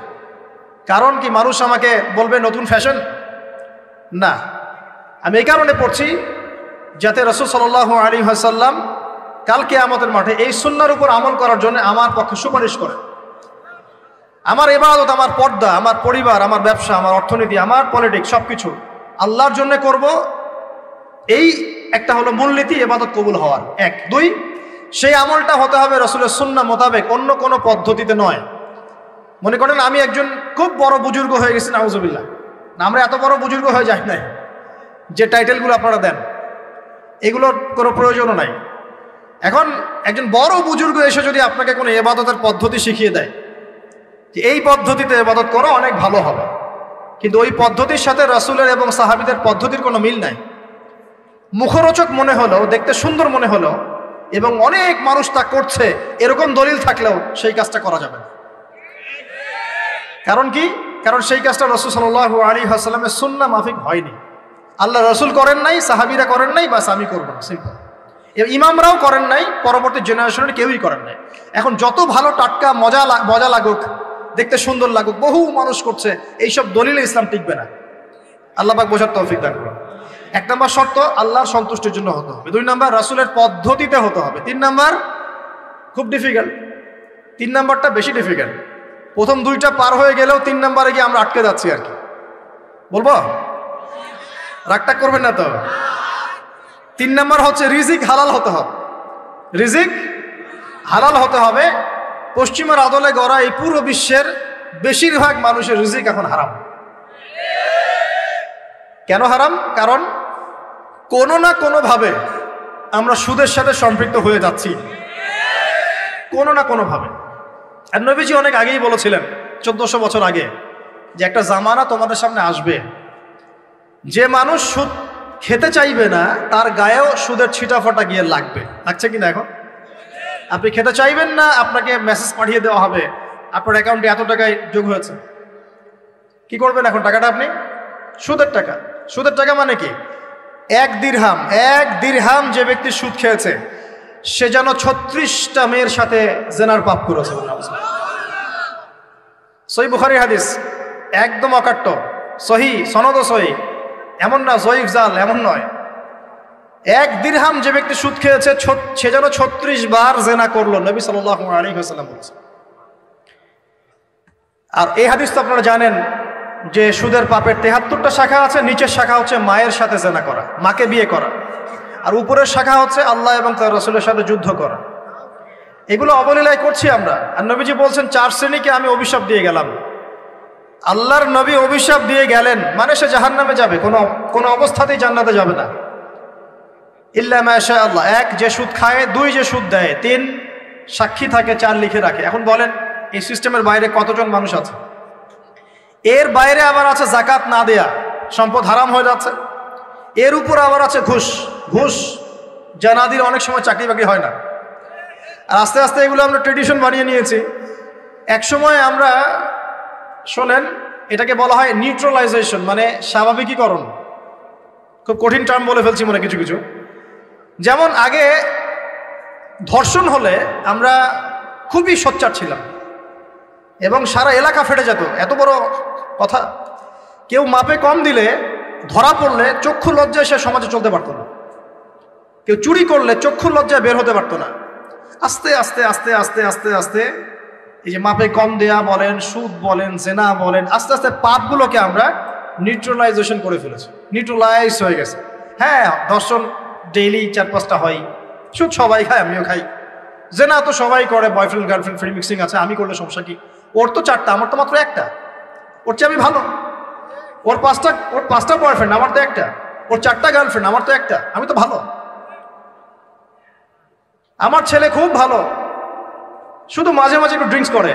কারণ কি মানুষ আমাকে বলবে নতুন ফ্যাশন? না, আমি এই কারণে পড়ছি যাতে রাসূল সাল্লাল্লাহু আলাইহি ওয়াসাল্লাম কাল কিয়ামতের মাঠে এই সুন্নাহর উপর আমল করার জন্য আমার পক্ষে সুপারিশ করে। আমার ইবাদত, আমার পর্দা, আমার পরিবার, আমার ব্যবসা, আমার অর্থনীতি, আমার পলিটিক্স সবকিছু আল্লাহর জন্য করব, এই একটা হলো মূলনীতি ইবাদত কবুল হওয়ার। 1 2 সেই আমলটা হতে হবে রাসূলের সুন্নাহ মোতাবেক, অন্য কোনো পদ্ধতিতে নয়। মনে করেন আমি একজন খুব বড় বুজুর্গ হয়ে গেছি, নাউজুবিল্লাহ, না আমরা এত বড় বুজুর্গ হয়ে যাই নাই, যে টাইটেলগুলো আপনারা দেন এগুলোর কোনো প্রয়োজনও নাই। এখন একজন বড় বুজুর্গ এসে যদি আপনাকে কোনো ইবাদতের পদ্ধতি শিখিয়ে দেয় যে এই পদ্ধতিতে ইবাদত করো অনেক ভালো হবে, কিন্তু ওই পদ্ধতির সাথে রাসূলের এবং সাহাবীদের পদ্ধতির কোনো মিল নাই, মুখরোচক মনে হলো, দেখতে সুন্দর মনে হলো এবং অনেক মানুষ তা করছে এরকম দলিল থাকলেও সেই কাজটা করা যাবে না। কারণ কি? কারণ সেই কাজটা রাসূল সাল্লাল্লাহু আলাইহি ওয়াসাল্লামের সুন্নাহ মাফিক হয়নি। আল্লাহ রাসূল করেন নাই, সাহাবীরা করেন নাই, বাস আমি করব না, সিম্পল। ইমামরাও করেন নাই, পরবর্তী জেনারেশনের কেউই করেন নাই। এখন যত ভালো টাটকা মজা লাগুক, দেখতে সুন্দর লাগুক, বহু মানুষ করছে, এইসব দলিলে ইসলাম টিকবে না। আল্লাহ পাক বোঝার তৌফিক দান করুন। 1 নম্বর শর্ত আল্লাহর সন্তুষ্টির জন্য হতে হবে। 2 নম্বর রাসূলের পদ্ধতিতে হতে হবে। 3 নম্বর খুব ডিফিকাল্ট, 3 নম্বরটা বেশি ডিফিকাল্ট। প্রথম 2টা পার হয়ে গেলেও 3 নম্বরে গিয়ে আমরা আটকে যাচ্ছি আর কি। বলবো? রাগটা করবেন না তো? 3 নম্বর হচ্ছে রিজিক হালাল হতে হবে। রিজিক হালাল হতে হবে। পশ্চিমের আদলে গড়া এই পুরো বিশ্বের বেশিরভাগ মানুষের রিজিক এখন হারাম। কেন হারাম? কারণ কোনো না কোনোভাবে আমরা সুদের সাথে সম্পৃক্ত হয়ে যাচ্ছি, কোনো না কোনোভাবে। আর নবীজি অনেক আগেই বলেছিলেন, 1400 বছর আগে, যে একটা জামানা তোমাদের সামনে আসবে, যে মানুষ সুদ খেতে চাইবে না তার গায়েও সুদের ছিটাফাটা গিয়ে লাগবে। লাগছে কিনা? এখন আপনি খেতে চাইবেন না, আপনাকে মেসেজ পাঠিয়ে দেওয়া হবে আপনার অ্যাকাউন্টে এত টাকায় যোগ হয়েছে। কি করবেন এখন? টাকাটা আপনি সুদের টাকা। সুদের টাকা মানে কি? 1 দিরহাম যে ব্যক্তি সুদ খেয়েছে সে যেন 36টা মেয়ের সাথে জেনার পাপ করেছে। সহিহ বুখারীর হাদিস, একদম অকাট্য, সহিহ, সনদ সহিহ, এমন না জয়ীফ জাল, এমন নয়। 1 দিরহাম যে ব্যক্তি সুদ খেয়েছে সে যেন 36 বার জেনা করলো, নবী সাল্লাল্লাহু আলাইহি ওয়াসাল্লাম বলেছেন। আর এই হাদিস তো আপনারা জানেন যে সুদের পাপের 73টা শাখা আছে। নিচের শাখা হচ্ছে মায়ের সাথে জেনা করা, মাকে বিয়ে করা, আর উপরের শাখা হচ্ছে আল্লাহ এবং তার রাসূলের সাথে যুদ্ধ করা। এগুলো অবলীলায় করছি আমরা। আর নবীজি বলছেন 4 শ্রেণীকে আমি অভিশাপ দিয়ে গেলাম। আল্লাহর নবী অভিশাপ দিয়ে গেলেন মানে সে জাহান্নামে যাবে, কোনো অবস্থাতেই জান্নাতে যাবে না, ইল্লা মা শা আল্লাহ। 1 যে সুদ খায়, 2 যে সুদ দেয়, 3 সাক্ষী থাকে, 4 লিখে রাখে। এখন বলেন এই সিস্টেমের বাইরে কতজন মানুষ আছে? এর বাইরে আবার আছে যাকাত না দেয়া, সম্পদ হারাম হয়ে যাচ্ছে। এর উপর আবার আছে ঘুষ যা না দিলে অনেক সময় চাকরি বাকরি হয় না। আর আস্তে আস্তে এগুলো আমরা ট্রেডিশন বানিয়ে নিয়েছি। এক সময় আমরা শোনেন এটাকে বলা হয় নিউট্রালাইজেশন, মানে স্বাভাবিকীকরণ। খুব কঠিন টার্ম বলে ফেলছি মনে কিছু কিছু। যেমন আগে ধর্ষণ হলে আমরা খুবই সোচ্চার ছিলাম এবং সারা এলাকা ফেটে যেত, এত বড় কথা। কেউ মাপে কম দিলে, ধরা পড়লে চক্ষু লজ্জায় সে সমাজে চলতে পারতো না। কেউ চুরি করলে চক্ষু লজ্জায় বের হতে পারতো না। আস্তে আস্তে আস্তে আস্তে আস্তে আস্তে এই যে মাপে কম দেয়া বলেন, সুদ বলেন, জেনা বলেন, আস্তে আস্তে পাপগুলোকে আমরা নিউট্রালাইজেশন করে ফেলেছি, নিউট্রালাইজ হয়ে গেছে। হ্যাঁ, ধর্ষণ ডেইলি 4-5টা হয়, সুদ সবাই খায়, আমিও খাই, জেনা তো সবাই করে, বয়ফ্রেন্ড গার্লফ্রেন্ড ফ্রি মিক্সিং আছে, আমি করলে সমস্যা কি? ওর তো 4টা, আমার তো মাত্র 1টা। ওর চেয়ে আমি ভালো। ওর 5টা বয়ফ্রেন্ড, আমার তো 1টা। ওর 4টা গার্লফ্রেন্ড, আমার তো 1টা। আমি তো ভালো। আমার ছেলে খুব ভালো, শুধু মাঝে মাঝে একটু ড্রিঙ্কস করে,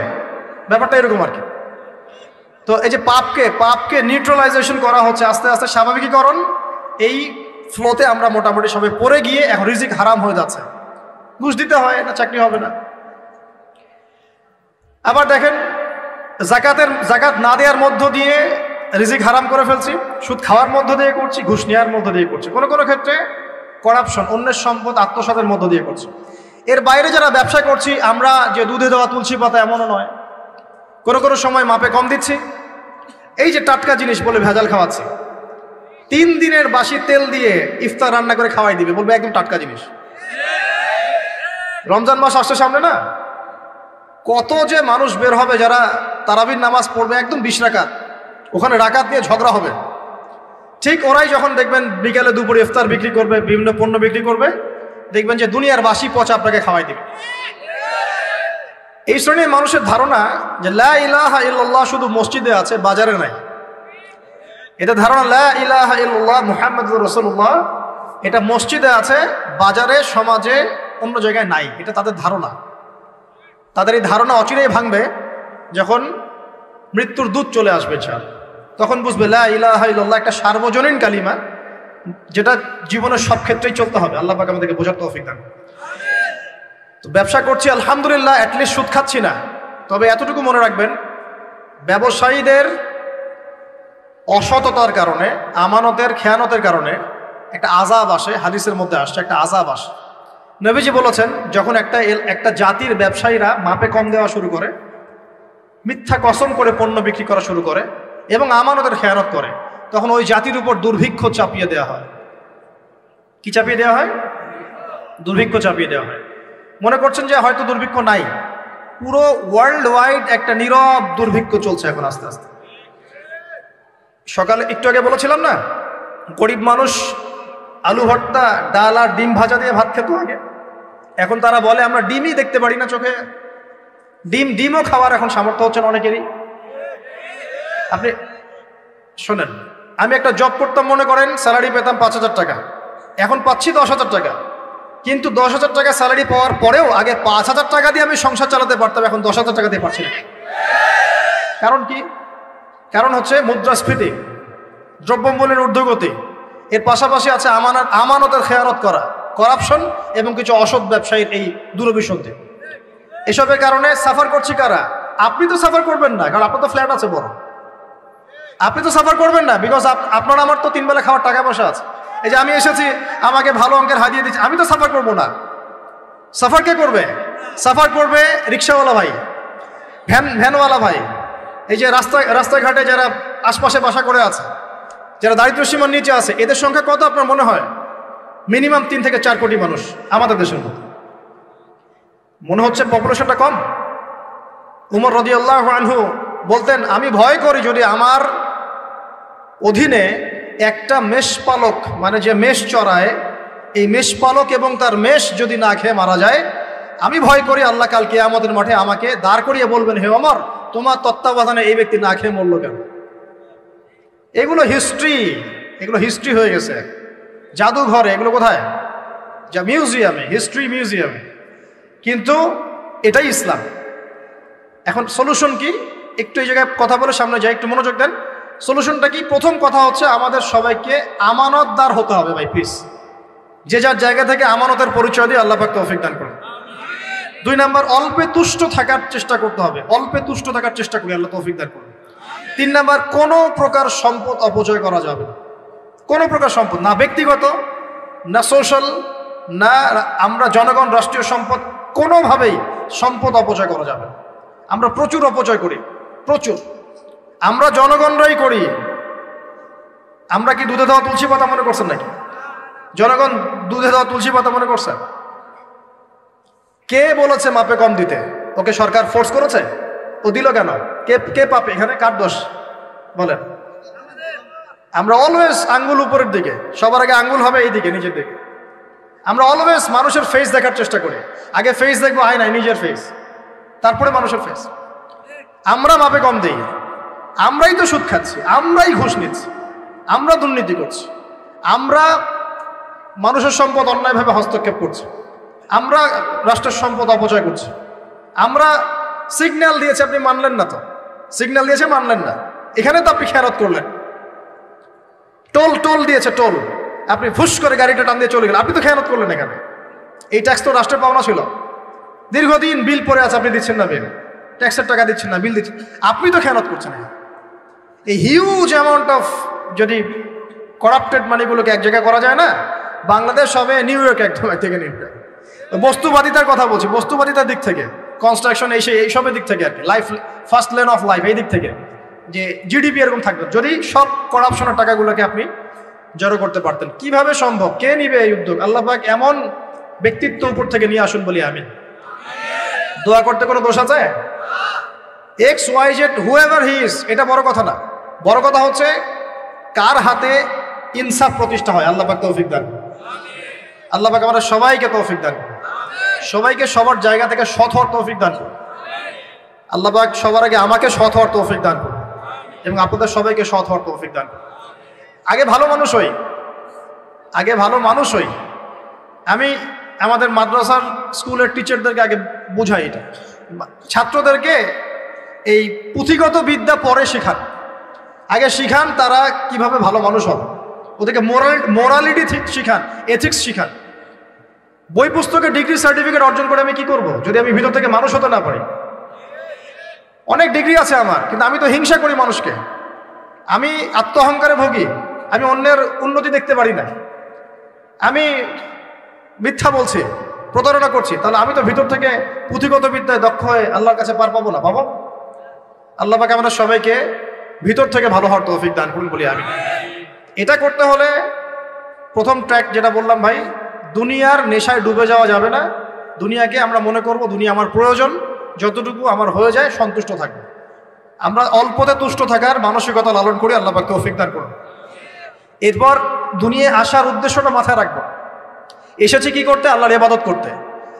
ব্যাপারটা এরকম আর কি। তো এই যে পাপকে নিউট্রালাইজেশন করা হচ্ছে আস্তে আস্তে, স্বাভাবিকীকরণ। এই ফ্লোতে আমরা মোটামুটি সবাই পড়ে গিয়ে এখন রিজিক হারাম হয়ে যাচ্ছে। ঘুষ দিতে হয়, না চাকরি হবে না। আবার দেখেন, জাকাত না দেওয়ার মধ্য দিয়ে রিজিক হারাম করে ফেলছি, সুদ খাওয়ার মধ্য দিয়ে করছি, ঘুষ নেওয়ার মধ্য দিয়ে করছি, কোনো কোনো ক্ষেত্রে করাপশন, অন্যের সম্পদ আত্মসাতের মধ্য দিয়ে করছি। এর বাইরে যারা ব্যবসা করছি, আমরা যে দুধে দেওয়া তুলসী পাতা এমনও নয়, কোনো কোনো সময় মাপে কম দিচ্ছি। এই যে টাটকা জিনিস বলে ভেজাল খাওয়াচ্ছি, 3 দিনের বাসি তেল দিয়ে ইফতার রান্না করে খাওয়াই দিবে, বলবে একদম টাটকা জিনিস। রমজান মাস আসছে সামনে না, কত যে মানুষ বের হবে যারা তারাবির নামাজ পড়বে একদম 20 রাকাত, ওখানে রাকাত নিয়ে ঝগড়া হবে। ঠিক ওরাই যখন দেখবেন বিকালে দুপুরে ইফতার বিক্রি করবে, বিভিন্ন পণ্য বিক্রি করবে, দেখবেন যে দুনিয়ার বাসি পচা আপনাকে খাওয়াই দিবে। এই শ্রেণীর মানুষের ধারণা যে লা ইলাহা ইল্লাল্লাহ শুধু মসজিদে আছে, বাজারে নাই। এটা ধারণা, লা ইলাহা ইল্লাল্লাহ মুহাম্মাদুর রাসূলুল্লাহ, এটা মসজিদে আছে, বাজারে, সমাজে, অন্য জায়গায় নাই। এটা তাদের ধারণা। তাদের এই ধারণা অচিরেই ভাঙবে যখন মৃত্যুর দূত চলে আসবে। তখন বুঝবে লা ইলাহা ইল্লাল্লাহ একটা সার্বজনীন কালিমা, যেটা জীবনের সব ক্ষেত্রেই চলতে হবে। আল্লাহ পাক আমাদেরকে বোঝার তৌফিক দান। তো ব্যবসা করছি আলহামদুলিল্লাহ, অ্যাটলিস্ট সুদ খাচ্ছি না। তবে এতটুকু মনে রাখবেন, ব্যবসায়ীদের অসততার কারণে, আমানতের খেয়ানতের কারণে একটা আযাব আসে। হাদিসের মধ্যে আসছে একটা আযাব আসে। নবীজি বলেছেন, যখন একটা জাতির ব্যবসায়ীরা মাপে কম দেওয়া শুরু করে, মিথ্যা কসম করে পণ্য বিক্রি করা শুরু করে এবং আমানতের খেয়ানত করে, তখন ওই জাতির উপর দুর্ভিক্ষ চাপিয়ে দেওয়া হয়। কি চাপিয়ে দেওয়া হয়? দুর্ভিক্ষ চাপিয়ে দেওয়া হয়। মনে করছেন যে হয়তো দুর্ভিক্ষ নাই, পুরো ওয়ার্ল্ড ওয়াইড একটা নীরব দুর্ভিক্ষ চলছে এখন আস্তে আস্তে। সকালে একটু আগে বলেছিলাম না, গরিব মানুষ আলু ভর্তা, ডাল আর ডিম ভাজা দিয়ে ভাত খেত আগে। এখন তারা বলে আমরা ডিমই দেখতে পারি না চোখে। ডিমও খাওয়ার এখন সামর্থ্য হচ্ছে না অনেকেরই। আপনি শোনেন, আমি একটা জব করতাম, মনে করেন স্যালারি পেতাম 5,000 টাকা, এখন পাচ্ছি 10,000 টাকা। কিন্তু 10,000 টাকা স্যালারি পাওয়ার পরেও আগে 5,000 টাকা দিয়ে আমি সংসার চালাতে পারতাম, এখন 10,000 টাকা দিয়ে পারছি না। কারণ কি? কারণ হচ্ছে মুদ্রাস্ফীতি, দ্রব্যমূল্যের ঊর্ধ্বগতি, এর পাশাপাশি আছে আমানতের খেয়ানত করা, করাপশন এবং কিছু অসৎ ব্যবসায়ীর এই দুরভিসন্ধি। এসবের কারণে সাফার করছি কারা? আপনি তো সাফার করবেন না, কারণ আপনার তো ফ্ল্যাট আছে বড়। আপনি তো সাফার করবেন না, বিকজ আপনার আমার তো 3 বেলা খাওয়ার টাকা পয়সা আছে। এই যে আমি এসেছি, আমাকে ভালো অঙ্কের হাদিয়া দিচ্ছি, আমি তো সাফার করবো না। সাফার কে করবে? সাফার করবে রিক্সাওয়ালা ভাই, ভ্যানওয়ালা ভাই, এই যে রাস্তাঘাটে যারা আশপাশে বাসা করে আছে, যারা দারিদ্র্য সীমার নিচে আছে, এদের সংখ্যা কত আপনার মনে হয়? মিনিমাম 3 থেকে 4 কোটি মানুষ আমাদের দেশের মধ্যে। মনে হচ্ছে পপুলেশনটা কম? উমর রাদিয়াল্লাহু আনহু বলতেন, আমি ভয় করি যদি আমার অধীনে একটা মেষপালক, মানে যে মেষ চড়ায়, এই মেষপালক এবং তার মেষ যদি না খেয়ে মারা যায়, আমি ভয় করি আল্লাহ কাল কিয়ামতের মাঠে আমাকে দাঁড় করিয়ে বলবেন, হে ওমর, তোমার তত্ত্বাবধানে এই ব্যক্তি না খেয়ে মরল কেন? এগুলো হিস্ট্রি হয়ে গেছে জাদুঘরে। এগুলো কোথায়? যা মিউজিয়ামে, হিস্ট্রি মিউজিয়ামে। কিন্তু এটাই ইসলাম। এখন সলিউশন কি? একটু এই জায়গায় কথা বলে সামনে যাই, একটু মনোযোগ দেন। সলিউশনটা কি? প্রথম কথা হচ্ছে আমাদের সবাইকে আমানতদার হতে হবে ভাই, প্লিজ। যে যার জায়গা থেকে আমানতের পরিচয় দিয়ে আল্লাহ পাক তৌফিক দান করুন। 2 নাম্বার, অল্পে তুষ্ট থাকার চেষ্টা করতে হবে। অল্পে তুষ্ট থাকার চেষ্টা করি, আল্লাহ তৌফিক দান করুন। 3 নাম্বার, কোনো প্রকার সম্পদ অপচয় করা যাবে না। কোনো প্রকার সম্পদ, না ব্যক্তিগত, না সোশ্যাল, না আমরা জনগণ, রাষ্ট্রীয় সম্পদ, কোনোভাবেই সম্পদ অপচয় করা যাবে না। আমরা প্রচুর অপচয় করি, প্রচুর। আমরা জনগণরাই করি। আমরা কি দুধে দেওয়া তুলসী পাতা মনে করছেন নাকি? জনগণ দুধে দেওয়া তুলসী পাতা মনে করছেন? কে বলেছে মাপে কম দিতে? ওকে সরকার ফোর্স করেছে? ও দিল কেন? কে পাপে এখানে? কার দোষ বলেন? আমরা অলওয়েজ আঙ্গুল উপরের দিকে, সবার আগে আঙ্গুল হবে এই দিকে, নিচের দিকে। আমরা অলওয়েজ মানুষের ফেস দেখার চেষ্টা করি। আগে ফেস দেখবো, আয়নায় নিজের ফেস, তারপরে মানুষের ফেস। আমরা মাপে কম দিই। আমরাই তো সুদ খাচ্ছি, আমরাই ঘুষ নিচ্ছি, আমরা দুর্নীতি করছি, আমরা মানুষের সম্পদ অন্যায়ভাবে হস্তক্ষেপ করছি, আমরা রাষ্ট্রের সম্পদ অপচয় করছি, আমরা সিগন্যাল দিয়েছে, আপনি মানলেন না, তো সিগন্যাল দিয়েছে মানলেন না, এখানে তো আপনি খেয়ানত করলেন। টোল দিয়েছে, টোল, আপনি ফুস করে গাড়িটা টান দিয়ে চলে গেলেন, আপনি তো খেয়ানত করলেন এখানে। এই ট্যাক্স তো রাষ্ট্রের পাওনা ছিল, দীর্ঘদিন বিল পড়ে আছে, আপনি দিচ্ছেন না বিল, ট্যাক্সের টাকা দিচ্ছেন না, বিল দিচ্ছেন, আপনি তো খেয়ানত করছেন। এই হিউজ অ্যামাউন্ট অফ যদি করাপ্টেড মানিগুলোকে এক জায়গায় করা যায় না, বাংলাদেশ হবে নিউ ইয়র্ক, একদম এক থেকে নিউ ইয়র্ক। বস্তুবাদিতার কথা বলছি, বস্তুবাদিতার দিক থেকে, কনস্ট্রাকশন এইসবের দিক থেকে আর কি, life first lane of life, এই দিক থেকে যে জিডিপি এরকম থাকবে যদি সব করাপশনের টাকাগুলোকে আপনি জড়ো করতে পারতেন। কিভাবে সম্ভব? কে নিবে এই উদ্যোগ? আল্লাহ পাক এমন ব্যক্তিত্ব উপর থেকে নিয়ে আসুন বলি আমিন। দোয়া করতে কোনো দোষ আছে? XYZ হুএভার হি ইজ, এটা বড় কথা না, বড় কথা হচ্ছে কার হাতে ইনসাফ প্রতিষ্ঠা হয়। আল্লাহ পাক তৌফিক দান, আল্লাহ পাক আমাদের সবাইকে তৌফিক দান, সবাইকে সবার জায়গা থেকে সৎ হওয়ার তৌফিক দান করুন। আল্লাহ পাক সবার আগে আমাকে সৎ হওয়ার তৌফিক দান করুন এবং আপনাদের সবাইকে সৎ হওয়ার তৌফিক দান করুন। আগে ভালো মানুষ হই, আগে ভালো মানুষ হই। আমি আমাদের মাদ্রাসার স্কুলের টিচারদেরকে আগে বুঝাই, এটা ছাত্রদেরকে এই পুঁথিগত বিদ্যা পরে শেখান, আগে শিখান তারা কিভাবে ভালো মানুষ হবে, ওদেরকে মোরালিটি শিখান, এথিক্স শিখান। বই পুস্তকে ডিগ্রি সার্টিফিকেট অর্জন করে আমি কি করব যদি আমি ভিতর থেকে মানুষ হতে না পারি? অনেক ডিগ্রি আছে আমার, কিন্তু আমি তো হিংসা করি মানুষকে, আমি আত্মঅহংকারে ভোগী, আমি অন্যের উন্নতি দেখতে পারি না, আমি মিথ্যা বলছি, প্রতারণা করছি, তাহলে আমি তো ভিতর থেকে পুঁথিগত বিদ্যায় দক্ষ হয়ে আল্লাহর কাছে পার পাবো না। পাবো? আল্লাহ পাক আমাদের সবাইকে ভিতর থেকে ভালো হওয়ার তৌফিক দান করুন বলি আমি। এটা করতে হলে প্রথম ট্র্যাক যেটা বললাম ভাই, দুনিয়ার নেশায় ডুবে যাওয়া যাবে না। দুনিয়াকে আমরা মনে করব দুনিয়া আমার প্রয়োজন, যতটুকু আমার হয়ে যায় সন্তুষ্ট থাকবে। আমরা অল্পতে তুষ্ট থাকার মানসিকতা লালন করি, আল্লাহ পাক তৌফিক দান করুন। এরপর দুনিয়ায় আসার উদ্দেশ্যটা মাথায় রাখবো, এসেছি কি করতে? আল্লাহর ইবাদত করতে।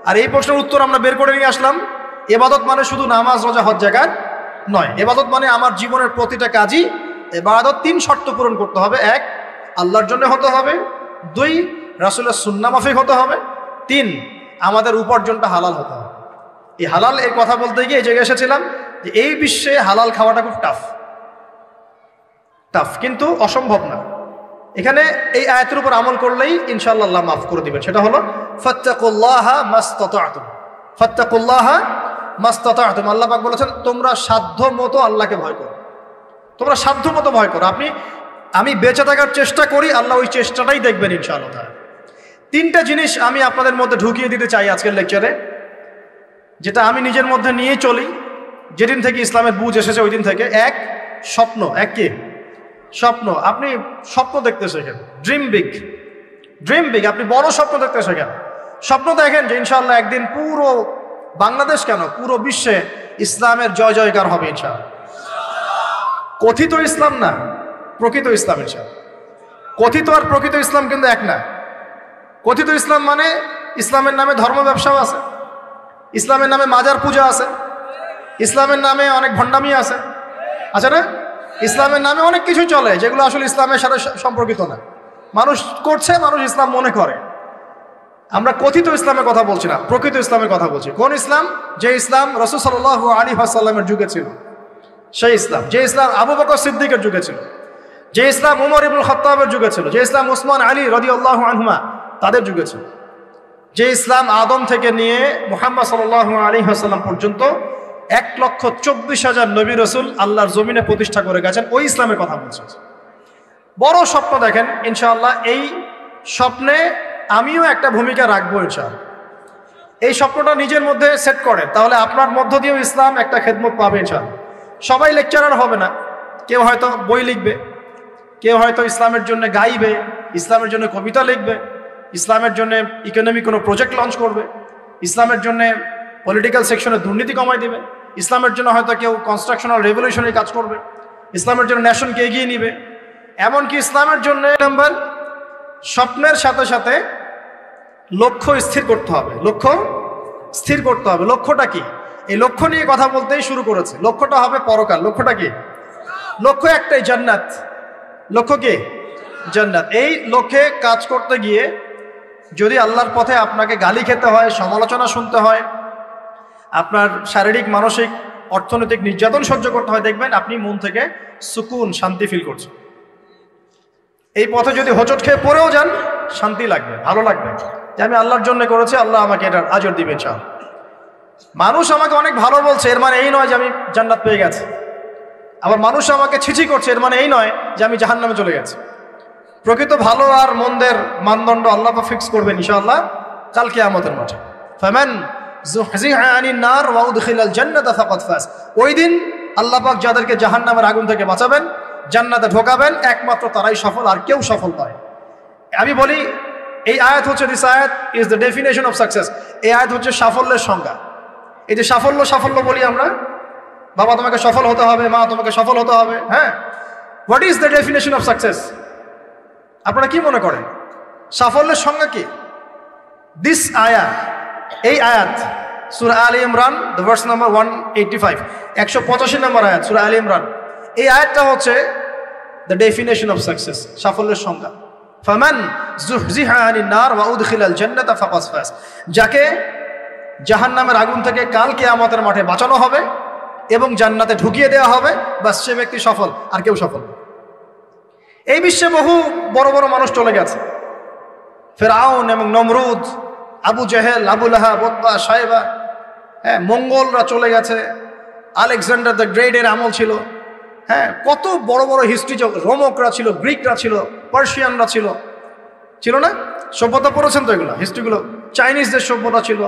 আর এই প্রশ্নের উত্তর আমরা বের করে নিয়ে আসলাম, ইবাদত মানে শুধু নামাজ রোজা হজ জাকাত নয়। ইবাদত মানে আমার জীবনের প্রতিটা কাজই ইবাদত। 3 শর্ত পূরণ করতে হবে। 1, আল্লাহর জন্য হতে হবে। 2, রাসূলের সুন্নাহ মাফিক হতে হবে। 3, আমাদের উপার্জনটা হালাল হতে হবে। এই হালাল এর কথা বলতে গিয়ে এই জায়গায় এসেছিলাম যে এই বিশ্বে হালাল খাওয়াটা খুব টাফ, কিন্তু অসম্ভব না। এখানে এই আয়াতের উপর আমল করলেই ইনশাআল্লাহ আল্লাহ মাফ করে দিবেন। সেটা হলো ফাত্তাকুল্লাহা মাসতাতা'তুম, ফাত্তাকুল্লাহা মাসতাতা'তুম। আল্লাহ পাক বলেছেন তোমরা সাধ্য মতো আল্লাহকে ভয় করো, তোমরা সাধ্য মতো ভয় করো। আমি বেঁচে থাকার চেষ্টা করি, আল্লাহ ওই চেষ্টাটাই দেখবেন ইনশাআল্লাহ। 3টা জিনিস আমি আপনাদের মধ্যে ঢুকিয়ে দিতে চাই আজকের লেকচারে, যেটা আমি নিজের মধ্যে নিয়ে চলি যেদিন থেকে ইসলামের বুঝ এসেছে ওই দিন থেকে। 1, স্বপ্ন। 1 কি? স্বপ্ন। আপনি স্বপ্ন দেখতে শেখেন, ড্রিম বিগ। আপনি বড় স্বপ্ন দেখতে শেখেন। স্বপ্ন দেখেন যে ইনশাআল্লাহ একদিন পুরো বাংলাদেশ কেন পুরো বিশ্বে ইসলামের জয় জয়কার হবে ইনশাআল্লাহ। কথিত ইসলাম না, প্রকৃত ইসলাম ইনশাআল্লাহ। কথিত আর প্রকৃত ইসলাম কিন্তু এক না। কথিত ইসলাম মানে ইসলামের নামে ধর্ম ব্যবসাও আছে, ইসলামের নামে মাজার পূজা আছে, ইসলামের নামে অনেক ভণ্ডামি আছে, আছে না? ইসলামের নামে অনেক কিছু চলে যেগুলো আসলে ইসলামের সাথে সম্পর্কিত না, মানুষ করছে, মানুষ ইসলাম মনে করে। আমরা কথিত ইসলামের কথা বলছি না, প্রকৃত ইসলামের কথা বলছি। কোন ইসলাম? যে ইসলাম রাসূল সাল্লাল্লাহু আলাইহি ওয়াসাল্লামের যুগে ছিল, সেই ইসলাম। যে ইসলাম আবু বকর সিদ্দিকের যুগে ছিল, যে ইসলাম উমর ইবনুল খাত্তাবের যুগে ছিল, যে ইসলাম উসমান আলী রাদিয়াল্লাহু আনহুমা তাদের যুগে ছিল, যে ইসলাম আদম থেকে নিয়ে মুহাম্মদ সাল্লাল্লাহু আলাইহি ওয়াসাল্লাম পর্যন্ত 1,24,000 নবী রাসূল আল্লাহর জমিনে প্রতিষ্ঠা করে গেছেন, ওই ইসলামের কথা বলছি। বড় স্বপ্ন দেখেন ইনশাআল্লাহ। এই স্বপ্নে আমিও একটা ভূমিকা রাখবো ইনশাআল্লাহ। এই স্বপ্নটা নিজের মধ্যে সেট করেন, তাহলে আপনার মধ্য দিয়েও ইসলাম একটা খেদমত পাবে ইনশাআল্লাহ। সবাই লেকচারার হবে না, কেউ হয়তো বই লিখবে, কেউ হয়তো ইসলামের জন্য গাইবে, ইসলামের জন্য কবিতা লিখবে, ইসলামের জন্য ইকোনমিক কোনো প্রজেক্ট লঞ্চ করবে, ইসলামের জন্য পলিটিক্যাল সেকশনে দুর্নীতি কমাই দেবে, ইসলামের জন্য হয়তো কেউ কনস্ট্রাকশনাল রেভলিউশনারি কাজ করবে, ইসলামের জন্য নেশনকে এগিয়ে নিবে। এমনকি ইসলামের জন্য নাম্বার স্বপ্নের সাথে সাথে লক্ষ্য স্থির করতে হবে। লক্ষ্য স্থির করতে হবে। লক্ষ্যটা কি? এই লক্ষ্য নিয়ে কথা বলতেই শুরু করেছে। লক্ষ্যটা হবে পরকাল। লক্ষ্যটা কি? লক্ষ্য একটাই, জান্নাত। লক্ষ্য কি? জান্নাত। এই লক্ষ্যে কাজ করতে গিয়ে যদি আল্লাহর পথে আপনাকে গালি খেতে হয়, সমালোচনা শুনতে হয়, আপনার শারীরিক, মানসিক, অর্থনৈতিক নির্যাতন সহ্য করতে হয়, দেখবেন আপনি মন থেকে সুকুন, শান্তি ফিল করছেন। এই পথে যদি হোঁচট খেয়ে পড়েও যান, শান্তি লাগবে, ভালো লাগবে যে আমি আল্লাহর জন্য করেছি, আল্লাহ আমাকে এটার আজর দিবেন। মানুষ আমাকে অনেক ভালো বলছে, এর মানে এই নয় যে আমি জান্নাত পেয়ে গেছি। আবার মানুষ আমাকে ছিছি করছে, এর মানে এই নয় যে আমি জাহান্নামে চলে গেছি। প্রকৃত ভালো আর মন্দের মানদণ্ড আল্লাহ ফিক্স করবেন ইনশাআল্লাহ কাল কিয়ামতের মাঠে। ফামান যুহজিহা আনিন নার ওয়া উদখিলাল জান্নাতা ফাকাদ ফাজ। ওই দিন আল্লাহ পাক যাদেরকে জাহান্নামের আগুন থেকে বাঁচাবেন, জান্নাতে ঢোকাবেন, একমাত্র তারাই সফল, আর কেউ সফল নয়। আমি বলি এই আয়াত হচ্ছে, দিস আয়াত is the definition of success. এই আয়াত হচ্ছে সাফল্যের সংজ্ঞা। এই যে সাফল্য সাফল্য বলি আমরা, বাবা তোমাকে সফল হতে হবে, মা তোমাকে সফল হতে হবে, হ্যাঁ, what is the definition of success? আপনারা কি মনে করেন সাফল্যের সংজ্ঞা কি? দিস আয়াত, এই আয়াত সূরা আলে ইমরান, দ্য ভার্স নাম্বার 185, 185 নম্বর আয়াত সূরা আলে ইমরান। এই আয়াতটা হচ্ছে দ্য ডেফিনেশন অফ সাকসেস, সাফল্যের সংজ্ঞা। ফামান যুহজিহা আনিন নার ওয়া উদখিলাল জান্নাতা ফাকাদ ফাজ। যাকে জাহান্নামের আগুন থেকে কাল কিয়ামতের মাঠে বাঁচানো হবে এবং জান্নাতে ঢুকিয়ে দেওয়া হবে, বাস সে ব্যক্তি সফল, আর কেউ সফল। এই বিশ্বে বহু বড় বড় মানুষ চলে গেছে, ফেরাউন এবং নমরুদ, আবু জেহেল, আবু লাহাব, উতবা, সাইবা, হ্যাঁ, মঙ্গলরা চলে গেছে, আলেকজান্ডার দ্য গ্রেটের আমল ছিল, হ্যাঁ, কত বড় বড় হিস্ট্রি, রোমকরা ছিল, গ্রিকরা ছিল, পার্সিয়ানরা ছিল, ছিল না? সভ্যতা পড়েছেন তো এগুলো, হিস্ট্রিগুলো। চাইনিজদের সভ্যতা ছিল,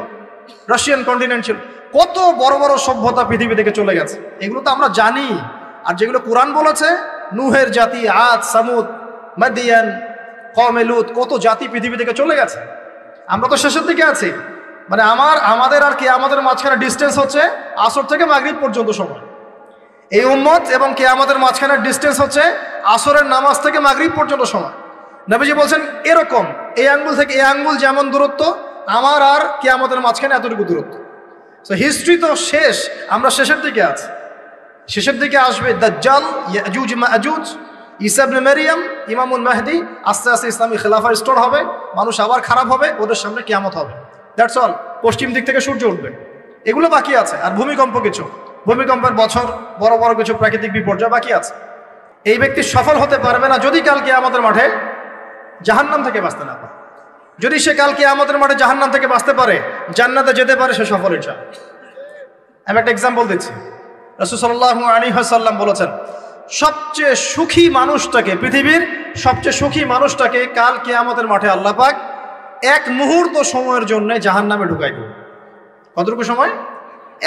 রাশিয়ান কন্টিনেন্ট ছিল, কত বড় বড় সভ্যতা পৃথিবী থেকে চলে গেছে। এগুলো তো আমরা জানি। আর যেগুলো কোরআন বলেছে, নুহের জাতি, আদ, সামুদ, মাদিয়ান, কওমে লূত, কত জাতি পৃথিবী থেকে চলে গেছে। আমরা তো শেষের দিকে আছি। মানে আমাদের আর কিয়ামতের মাঝখানে ডিস্টেন্স হচ্ছে আসর থেকে মাগরিব পর্যন্ত সময়। এই উম্মত এবং কিয়ামতের মাঝখানে ডিস্টেন্স হচ্ছে আসরের নামাজ থেকে মাগরিব পর্যন্ত সময়। নবীজি বলছেন এরকম, এই আঙ্গুল থেকে এই আঙ্গুল যেমন দূরত্ব, আমার আর কিয়ামতের মাঝখানে এতটুকু দূরত্ব। সো হিস্ট্রি তো শেষ, আমরা শেষের দিকে আছি। শেষের দিকে আসবে দাজ্জাল, ইয়াজুজ মাজুজ, ঈসা ইবনে মারইয়াম, ইমামুল মাহদি। আস্তে আস্তে ইসলামী খেলাফা রিস্টোর হবে, মানুষ আবার খারাপ হবে, ওদের সামনে কিয়ামত হবে। That's all. পশ্চিম দিক থেকে সূর্য উঠবে, এগুলো বাকি আছে। আর ভূমিকম্প, কিছু ভূমিকম্পের বছর, বড় বড় কিছু প্রাকৃতিক বিপর্যয় বাকি আছে। এই ব্যক্তি সফল হতে পারবে না যদি কাল কিয়ামতের মাঠে জাহান্নাম থেকে বাঁচতে না পারে। যদি সে কাল কিয়ামতের মাঠে জাহান্নাম থেকে বাঁচতে পারে, জান্নাতে যেতে পারে, সে সফল ইনশাআল্লাহ। আমি একটা এক্সাম্পল দিচ্ছি। রাসূল সাল্লাল্লাহু আলাইহি ওয়াসাল্লাম বলেছেন, সবচেয়ে সুখী মানুষটাকে, পৃথিবীর সবচেয়ে সুখী মানুষটাকে কাল কিয়ামতের মাঠে আল্লাহ পাক এক মুহূর্ত সময়ের জন্য জাহান্নামে ঢুকাই দেবে। কতটুকু সময়?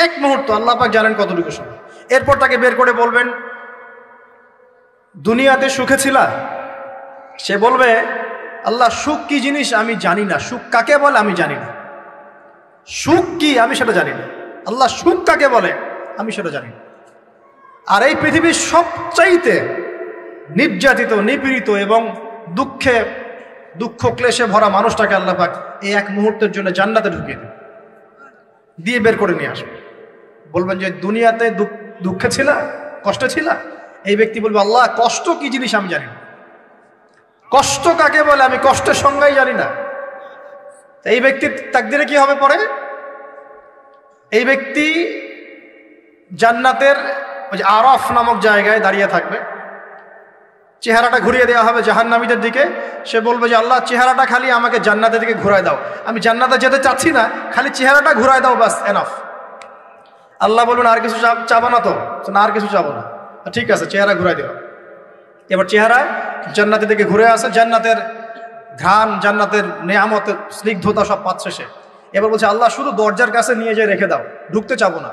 এক মুহূর্ত। আল্লাহ পাক জানেন কতটুকু সময়। এরপর তাকে বের করে বলবেন, দুনিয়াতে সুখে ছিলা? সে বলবে, আল্লাহ সুখ কি জিনিস আমি জানি না, সুখ কাকে বলে আমি জানি না, সুখ কি আমি সেটা জানি না। আল্লাহ সুখ কাকে বলে আমি সেটা জানি না। আর এই পৃথিবীর সবচাইতে নির্যাতিত, নিপীড়িত এবং দুঃখ ক্লেশে ভরা মানুষটাকে আল্লাহ পাক এই এক মুহূর্তের জন্য জান্নাতে ঢুকিয়ে দেবে, দিয়ে বের করে নিয়ে আসবে। বলবেন যে দুনিয়াতে দুঃখে ছিলা, কষ্টে ছিলা? এই ব্যক্তি বলবে, আল্লাহ কষ্ট কি জিনিস আমি জানি না, কষ্ট কাকে বলে আমি কষ্টের সংজ্ঞাই জানি না। এই ব্যক্তির তাকদিরে কি হবে পরে? এই ব্যক্তি জান্নাতের ওই যে আরাফ নামক জায়গায় দাঁড়িয়ে থাকবে, চেহারাটা ঘুরিয়ে দেওয়া হবে জাহান্নামীদের দিকে। সে বলবে যে আল্লাহ চেহারাটা খালি আমাকে জান্নাতের দিকে ঘুরায় দাও, আমি জান্নাতে যেতে চাচ্ছি না, খালি চেহারাটা ঘুরায় দাও, বাস এনাফ। আল্লাহ বলবেন আর কিছু চাবো না তো? না, আর কিছু চাবো না। ঠিক আছে, চেহারা ঘুরাই দেওয়া। এবার চেহারা জান্নাতের দিকে ঘুরে আসে, জান্নাতের ঘ্রাণ, জান্নাতের নেয়ামতের স্নিগ্ধতা সব পাচ্ছে সে। এবার বলছে আল্লাহ শুধু দরজার কাছে নিয়ে যেয়ে রেখে দাও, ঢুকতে চাবো না।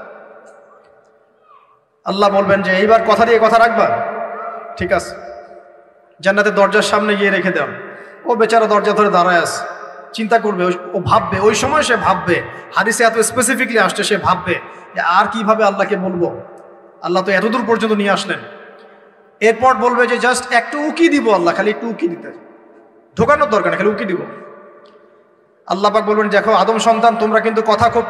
আল্লাহ বলবেন যে এইবার কথা দিয়ে কথা রাখবা? ঠিক আছে, জান্নাতের দরজার সামনে গিয়ে রেখে দাও। ও বেচারা দরজা ধরে দাঁড়ায় আছে, চিন্তা করবে, ও ভাববে, ওই সময় সে ভাববে, হাদিসে এত স্পেসিফিকলি আসছে, সে ভাববে যে আর কিভাবে আল্লাহকে বলবো, আল্লাহ তো এতদূর পর্যন্ত নিয়ে আসলেন। এরপর বলবে যে জাস্ট একটু উকি দিব, আল্লাহ খালি একটু উকি দিতে, ঢোকানোর দরকার না, খালি উকি দিব। আল্লাহ পাক বলবেন, দেখো আদম সন্তান তোমরা কিন্তু কথা খুব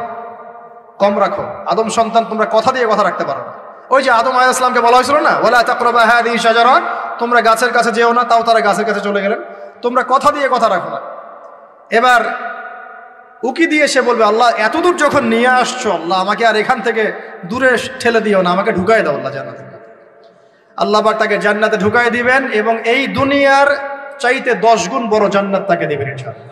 কম রাখো, আদম সন্তান তোমরা কথা দিয়ে কথা রাখতে পারো না। ওই যে আদম আলাইহিস সালামকে বলা হয়েছিল না, ওয়ালা তাকরাবা হাযিহি শাজারা, তোমরা গাছের কাছে যেও না, তাও তারা গাছের কাছে চলে গেলেন। তোমরা কথা দিয়ে কথা রাখো না। এবার উকি দিয়ে সে বলবে, আল্লাহ এতদূর যখন নিয়ে আসছো, আল্লাহ আমাকে আর এখান থেকে দূরে ঠেলে দিও না, আমাকে ঢুকাই দাও আল্লাহ জান্নাতে। আল্লাহ পাক তাকে জান্নাতে ঢুকাই দিবেন এবং এই দুনিয়ার চাইতে 10 গুণ বড় জান্নাত তাকে দিবেন ইনশাআল্লাহ।